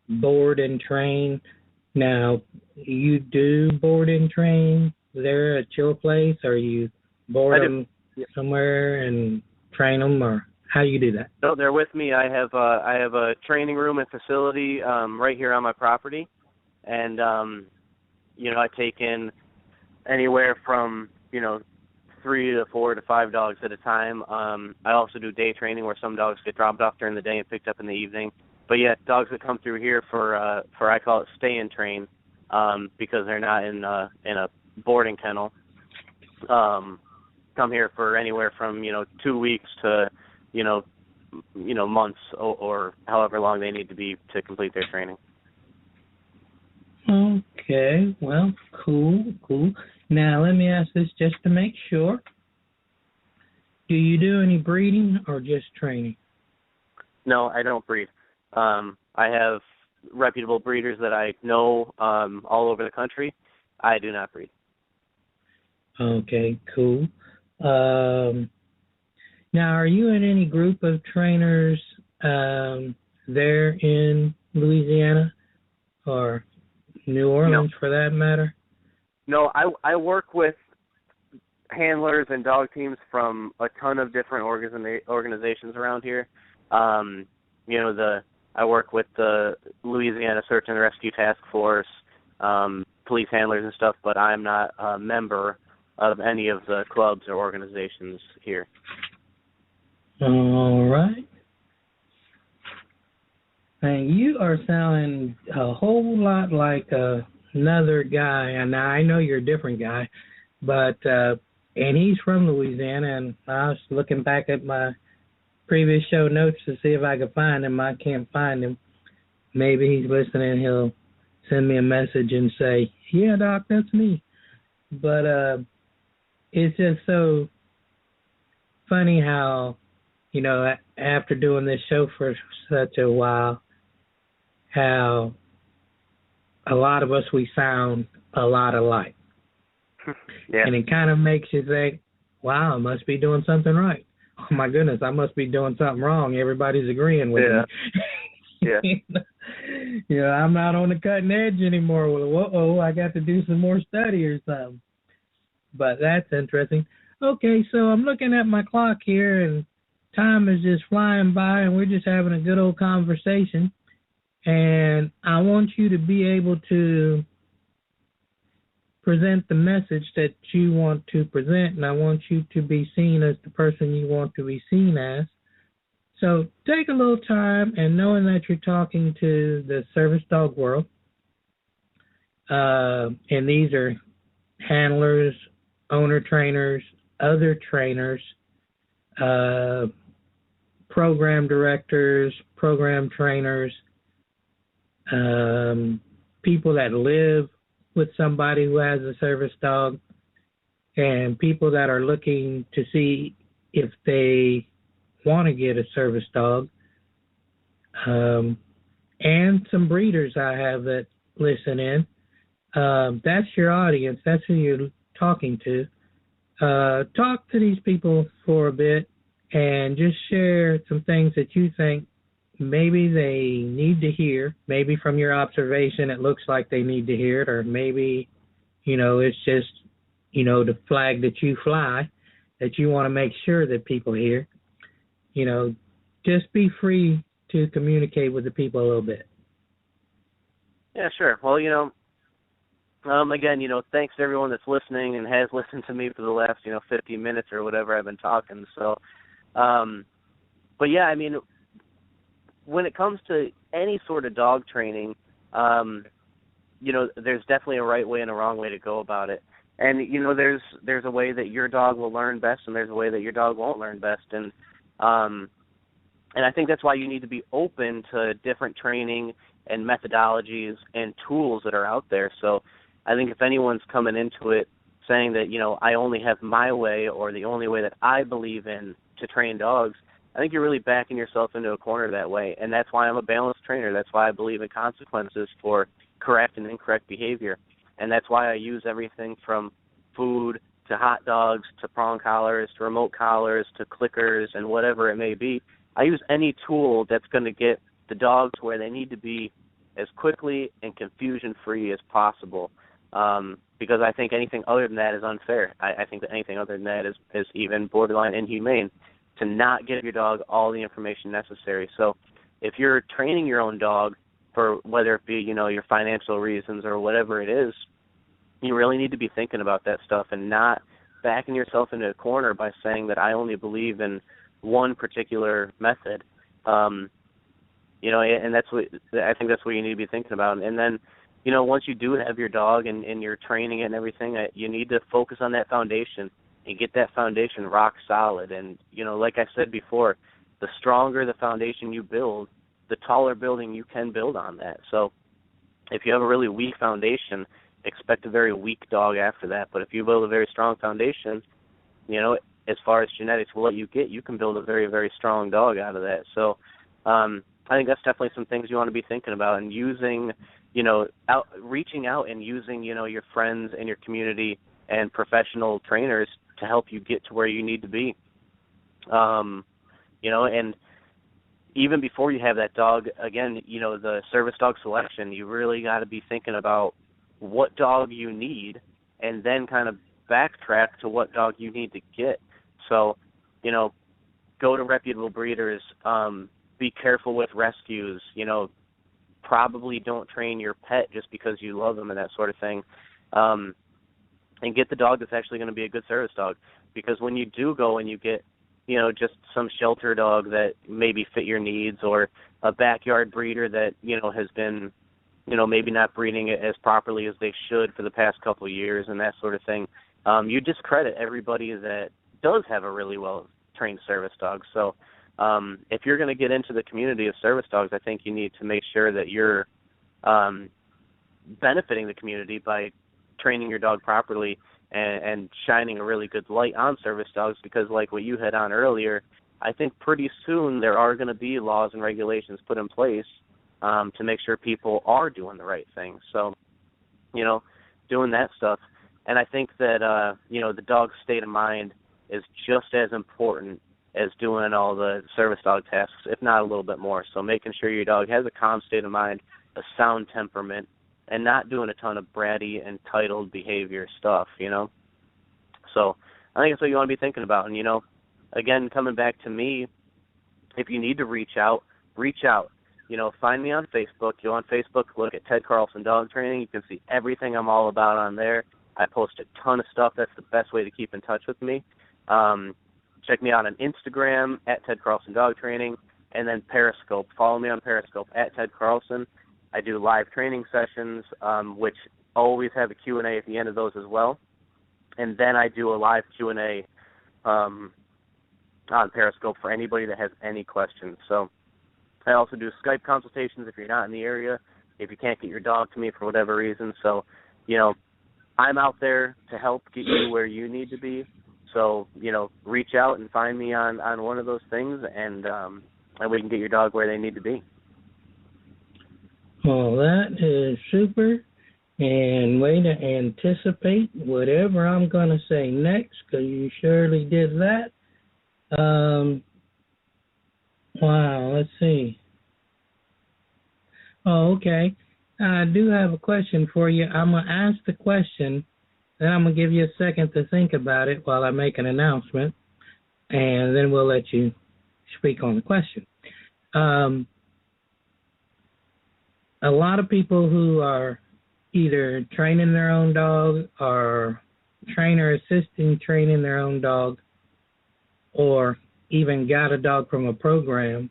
board and train. Now, you do board and train there at your place, or you board them somewhere and train them, or how do you do that? No, they're with me. I have a training room and facility right here on my property, and I take in anywhere from 3 to 4 to 5 dogs at a time. I also do day training where some dogs get dropped off during the day and picked up in the evening. But yeah, dogs that come through here for I call it stay and train, because they're not in a boarding kennel. Come here for anywhere from 2 weeks to months or however long they need to be to complete their training. Okay, well, cool. Now let me ask this just to make sure. Do you do any breeding or just training? No, I don't breed. I have reputable breeders that I know all over the country. I do not breed. Okay, cool. Now, are you in any group of trainers there in Louisiana or New Orleans, for that matter? No, I work with handlers and dog teams from a ton of different organizations around here. I work with the Louisiana Search and Rescue Task Force, police handlers and stuff, but I'm not a member of any of the clubs or organizations here. All right. And you are sounding a whole lot like another guy, and now I know you're a different guy, but and he's from Louisiana, and I was looking back at my previous show notes to see if I could find him. I can't find him. Maybe he's listening. He'll send me a message and say, "Yeah, Doc, that's me." But it's just so funny how, after doing this show for such a while, how a lot of us, we sound a lot alike. Yeah. And it kind of makes you think, wow, I must be doing something right. Oh, my goodness, I must be doing something wrong. Everybody's agreeing with me. Yeah. I'm not on the cutting edge anymore. Well, I got to do some more study or something. But that's interesting. Okay, so I'm looking at my clock here, and time is just flying by, and we're just having a good old conversation. And I want you to be able to present the message that you want to present, and I want you to be seen as the person you want to be seen as. So take a little time, and knowing that you're talking to the service dog world, and these are handlers, owner trainers, other trainers, program directors, program trainers, people that live with somebody who has a service dog, and people that are looking to see if they want to get a service dog, and some breeders I have that listen in. That's your audience. That's who you're talking to. Talk to these people for a bit and just share some things that you think maybe they need to hear. Maybe from your observation it looks like they need to hear it, or maybe, it's just, the flag that you fly that you want to make sure that people hear. Just be free to communicate with the people a little bit. Yeah, sure. Well, again, thanks to everyone that's listening and has listened to me for the last, 50 minutes or whatever I've been talking. So, but yeah, I mean, when it comes to any sort of dog training, there's definitely a right way and a wrong way to go about it. And, there's a way that your dog will learn best and there's a way that your dog won't learn best. And I think that's why you need to be open to different training and methodologies and tools that are out there. So I think if anyone's coming into it saying that, I only have my way or the only way that I believe in to train dogs, I think you're really backing yourself into a corner that way. And that's why I'm a balanced trainer. That's why I believe in consequences for correct and incorrect behavior. And that's why I use everything from food to hot dogs to prong collars to remote collars to clickers and whatever it may be. I use any tool that's going to get the dogs where they need to be as quickly and confusion-free as possible, because I think anything other than that is unfair. I think that anything other than that is even borderline inhumane, to not give your dog all the information necessary. So if you're training your own dog for whether it be, your financial reasons or whatever it is, you really need to be thinking about that stuff and not backing yourself into a corner by saying that I only believe in one particular method. And that's what I think that's what you need to be thinking about. And then, once you do have your dog and you're training it and everything, you need to focus on that foundation and get that foundation rock solid. And, like I said before, the stronger the foundation you build, the taller building you can build on that. So if you have a really weak foundation, expect a very weak dog after that. But if you build a very strong foundation, as far as genetics will let you get, you can build a very, very strong dog out of that. So I think that's definitely some things you want to be thinking about, and using, reaching out and using, your friends and your community and professional trainers to help you get to where you need to be. And even before you have that dog, again, the service dog selection, you really got to be thinking about what dog you need and then kind of backtrack to what dog you need to get. So, go to reputable breeders, be careful with rescues, probably don't train your pet just because you love them and that sort of thing. And get the dog that's actually going to be a good service dog. Because when you do go and you get, just some shelter dog that maybe fit your needs, or a backyard breeder that, has been, maybe not breeding it as properly as they should for the past couple of years and that sort of thing, you discredit everybody that does have a really well-trained service dog. So if you're going to get into the community of service dogs, I think you need to make sure that you're benefiting the community by training your dog properly and shining a really good light on service dogs, because like what you had on earlier, I think pretty soon there are going to be laws and regulations put in place to make sure people are doing the right thing. So, doing that stuff. And I think that, the dog's state of mind is just as important as doing all the service dog tasks, if not a little bit more. So making sure your dog has a calm state of mind, a sound temperament, and not doing a ton of bratty, entitled behavior stuff, So I think that's what you want to be thinking about. And, again, coming back to me, if you need to reach out. Find me on Facebook. Go on Facebook, look at Ted Carlson Dog Training. You can see everything I'm all about on there. I post a ton of stuff. That's the best way to keep in touch with me. Check me out on Instagram at Ted Carlson Dog Training, and then Periscope. Follow me on Periscope at Ted Carlson. I do live training sessions, which always have a Q&A at the end of those as well. And then I do a live Q&A on Periscope for anybody that has any questions. So I also do Skype consultations if you're not in the area, if you can't get your dog to me for whatever reason. So, I'm out there to help get you where you need to be. So, reach out and find me on one of those things, and we can get your dog where they need to be. Well, that is super, and way to anticipate whatever I'm going to say next, because you surely did that. Wow, let's see. Oh, okay. I do have a question for you. I'm going to ask the question, then I'm going to give you a second to think about it while I make an announcement, and then we'll let you speak on the question. a lot of people who are either training their own dog or trainer assisting training their own dog, or even got a dog from a program,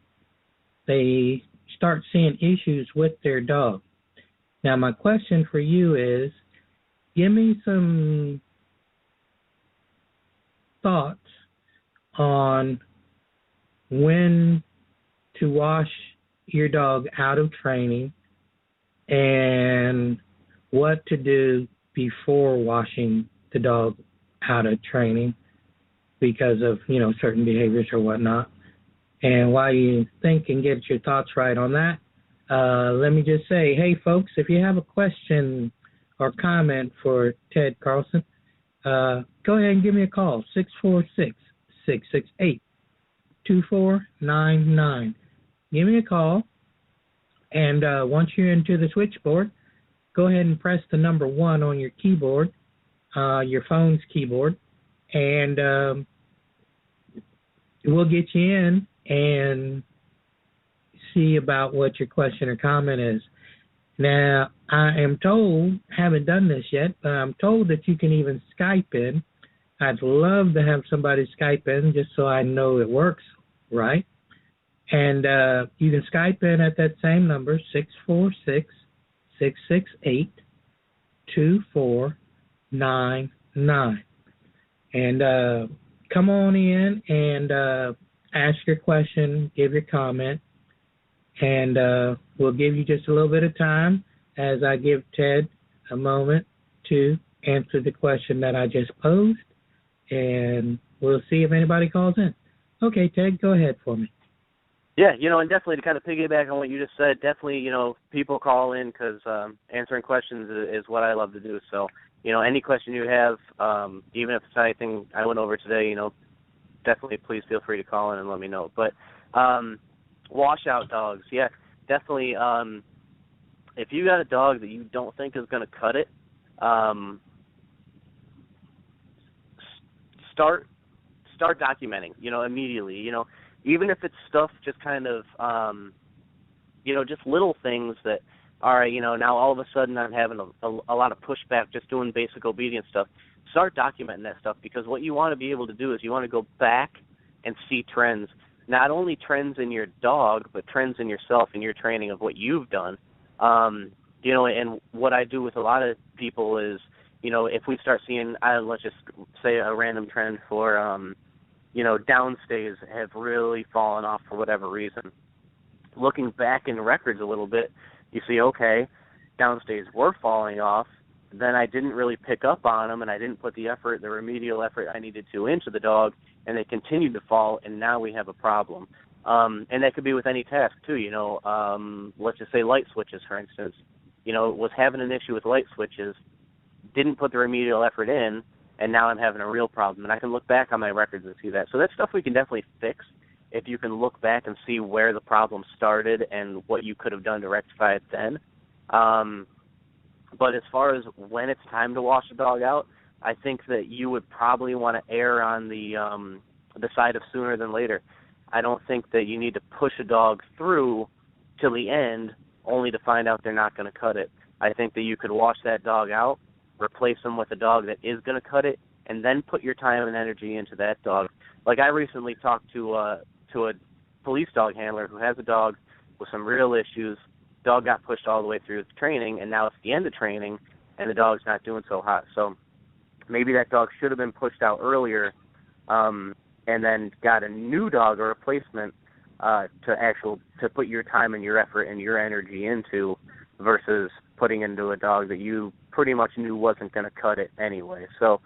they start seeing issues with their dog. Now, my question for you is, give me some thoughts on when to wash your dog out of training and what to do before washing the dog out of training because of, certain behaviors or whatnot. And while you think and get your thoughts right on that, let me just say, hey, folks, if you have a question or comment for Ted Carlson, go ahead and give me a call, 646-668-2499. Give me a call, and once you're into the switchboard, go ahead and press the number 1 on your keyboard, your phone's keyboard, and we'll get you in and see about what your question or comment is. Now, I am told, haven't done this yet, but I'm told that you can even Skype in. I'd love to have somebody Skype in just so I know it works right. And you can Skype in at that same number, 646-668-2499. And come on in and ask your question, give your comment, and we'll give you just a little bit of time as I give Ted a moment to answer the question that I just posed, and we'll see if anybody calls in. Okay, Ted, go ahead for me. Yeah, and definitely to kind of piggyback on what you just said, definitely, people call in because answering questions is what I love to do. So, any question you have, even if it's anything I went over today, definitely please feel free to call in and let me know. But washout dogs, yeah, definitely. If you got a dog that you don't think is going to cut it, start documenting, immediately, even if it's stuff just kind of, just little things that, all right, now all of a sudden I'm having a lot of pushback just doing basic obedience stuff. Start documenting that stuff, because what you want to be able to do is you want to go back and see trends, not only trends in your dog, but trends in yourself and your training of what you've done. And what I do with a lot of people is, if we start seeing, let's just say a random trend for, downstays have really fallen off for whatever reason. Looking back in records a little bit, you see, okay, downstays were falling off, then I didn't really pick up on them, and I didn't put the remedial effort I needed to into the dog, and they continued to fall, and now we have a problem. And that could be with any task, too, let's just say light switches, for instance. Was having an issue with light switches, didn't put the remedial effort in, and now I'm having a real problem. And I can look back on my records and see that. So that's stuff we can definitely fix if you can look back and see where the problem started and what you could have done to rectify it then. But as far as when it's time to wash a dog out, I think that you would probably want to err on the side of sooner than later. I don't think that you need to push a dog through till the end only to find out they're not going to cut it. I think that you could wash that dog out, replace them with a dog that is going to cut it, and then put your time and energy into that dog. Like I recently talked to a police dog handler who has a dog with some real issues. Dog got pushed all the way through the training, and now it's the end of training, and the dog's not doing so hot. So maybe that dog should have been pushed out earlier, and then got a new dog or replacement to put your time and your effort and your energy into, versus putting into a dog that you pretty much knew wasn't going to cut it anyway. So,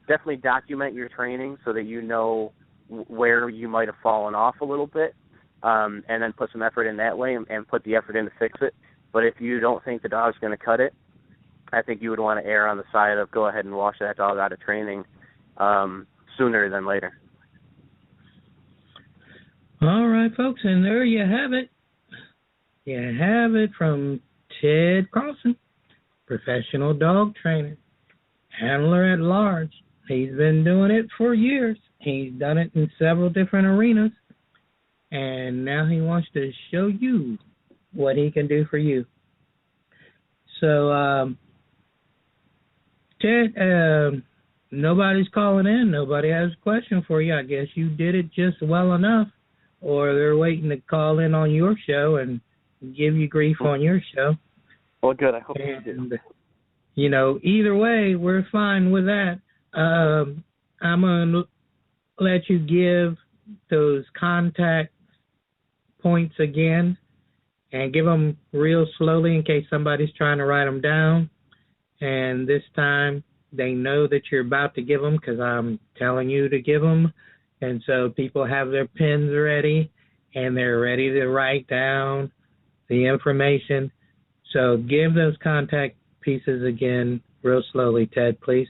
definitely document your training so that you know where you might have fallen off a little bit, and then put some effort in that way and put the effort in to fix it. But if you don't think the dog's going to cut it, I think you would want to err on the side of go ahead and wash that dog out of training sooner than later. All right, folks, and there you have it. You have it from Ted Carlson, professional dog trainer, handler at large. He's been doing it for years. He's done it in several different arenas, and now he wants to show you what he can do for you. So, Ted, nobody's calling in. Nobody has a question for you. I guess you did it just well enough, or they're waiting to call in on your show and give you grief on your show. Well, good. I hope you do. You know, either way, we're fine with that. I'm going to let you give those contact points again and give them real slowly in case somebody's trying to write them down. And this time they know that you're about to give them because I'm telling you to give them. And so people have their pens ready and they're ready to write down the information. So give those contact pieces again real slowly, Ted, please.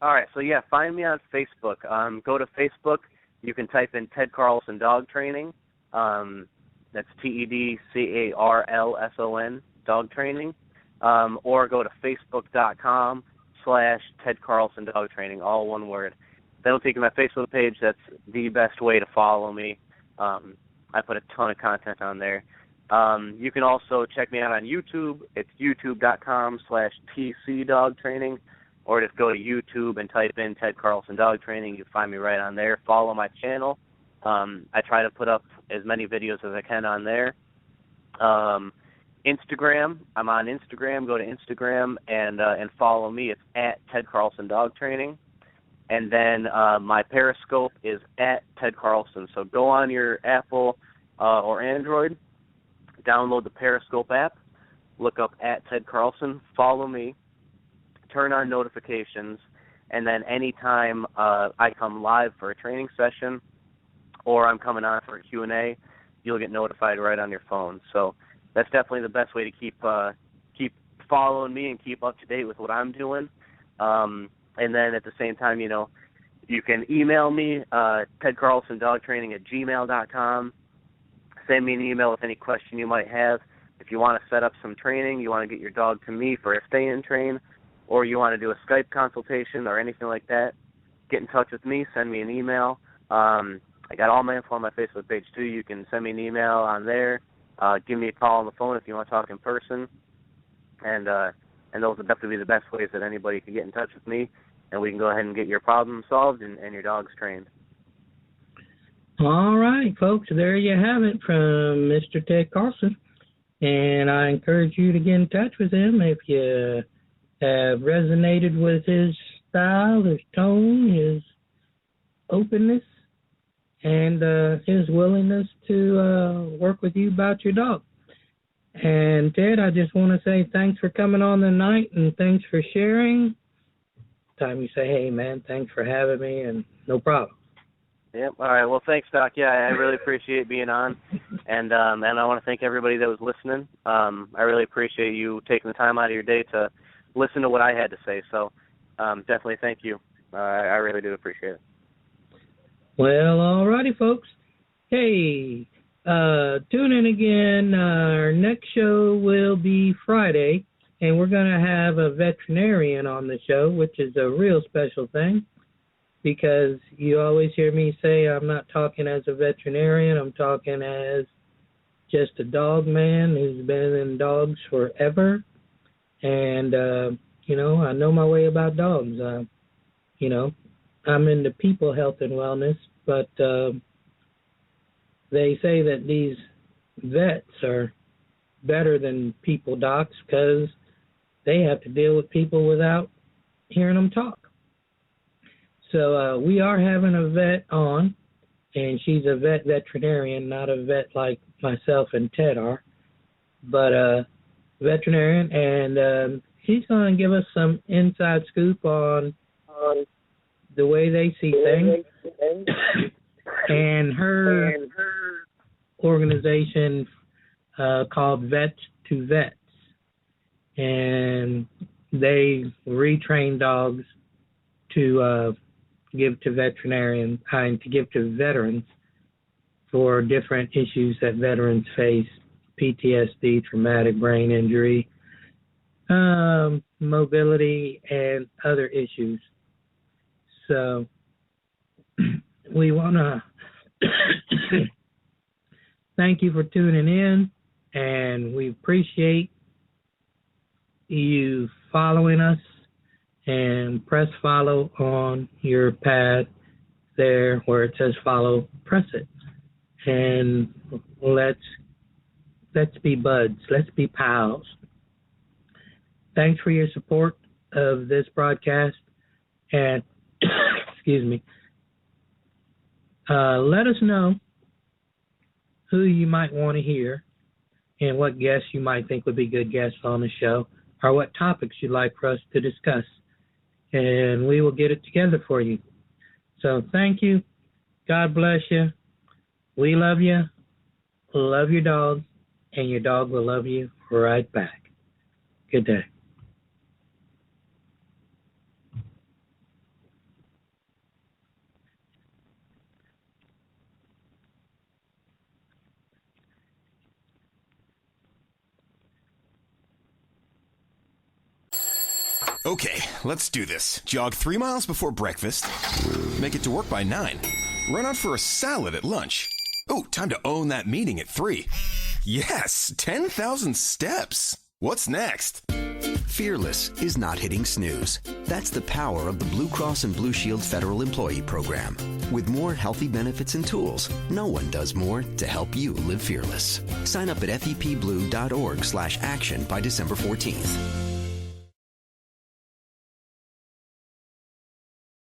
All right. So, yeah, find me on Facebook. Go to Facebook. You can type in Ted Carlson Dog Training. That's TEDCARLSON Dog Training. Or go to facebook.com/Ted Carlson Dog Training, all one word. That'll take you to my Facebook page. That's the best way to follow me. I put a ton of content on there. You can also check me out on YouTube. It's youtube.com/TC Dog Training, or just go to YouTube and type in Ted Carlson Dog Training. You find me right on there. Follow my channel. I try to put up as many videos as I can on there. Instagram, I'm on Instagram. Go to Instagram and follow me. It's at Ted Carlson Dog Training. And then my Periscope is at Ted Carlson. So go on your Apple or Android, download the Periscope app, look up at Ted Carlson, follow me, turn on notifications, and then anytime I come live for a training session or I'm coming on for a Q&A, you'll get notified right on your phone. So that's definitely the best way to keep following me and keep up to date with what I'm doing. And then at the same time, you know, you can email me, tedcarlsondogtraining@gmail.com. Send me an email with any question you might have. If you want to set up some training, you want to get your dog to me for a stay-in train, or you want to do a Skype consultation or anything like that, get in touch with me, send me an email. I got all my info on my Facebook page, too. You can send me an email on there. Give me a call on the phone if you want to talk in person. And those would definitely be the best ways that anybody can get in touch with me, and we can go ahead and get your problem solved and your dog's trained. All right, folks, there you have it from Mr. Ted Carlson. And I encourage you to get in touch with him if you have resonated with his style, his tone, his openness, and his willingness to work with you about your dog. And, Ted, I just want to say thanks for coming on tonight and thanks for sharing. Time you say, hey, man, thanks for having me, and no problem. Yep. All right. Well, thanks, Doc. Yeah, I really appreciate being on, and I want to thank everybody that was listening. I really appreciate you taking the time out of your day to listen to what I had to say. So, definitely thank you. I really do appreciate it. Well, all righty, folks. Hey, tune in again. Our next show will be Friday, and we're going to have a veterinarian on the show, which is a real special thing. Because you always hear me say I'm not talking as a veterinarian, I'm talking as just a dog man who's been in dogs forever. And, you know, I know my way about dogs. You know, I'm into people health and wellness, but they say that these vets are better than people docs because they have to deal with people without hearing them talk. So we are having a vet on, and she's a veterinarian, not a vet like myself and Ted are, but a veterinarian, and she's going to give us some inside scoop on the way they see things. And her organization called Vets to Vets, and they retrain dogs to give to veterinarians and to give to veterans for different issues that veterans face: PTSD, traumatic brain injury, mobility, and other issues. So we want to thank you for tuning in. And we appreciate you following us, and press follow on your pad there where it says follow, press it. And let's be buds. Let's be pals. Thanks for your support of this broadcast. And, excuse me, let us know who you might want to hear and what guests you might think would be good guests on the show, or what topics you'd like for us to discuss. And we will get it together for you. So thank you. God bless you. We love you. Love your dog. And your dog will love you right back. Good day. Okay, let's do this. Jog 3 miles before breakfast. Make it to work by 9. Run out for a salad at lunch. Oh, time to own that meeting at 3. Yes, 10,000 steps. What's next? Fearless is not hitting snooze. That's the power of the Blue Cross and Blue Shield Federal Employee Program. With more healthy benefits and tools, no one does more to help you live fearless. Sign up at fepblue.org/action by December 14th.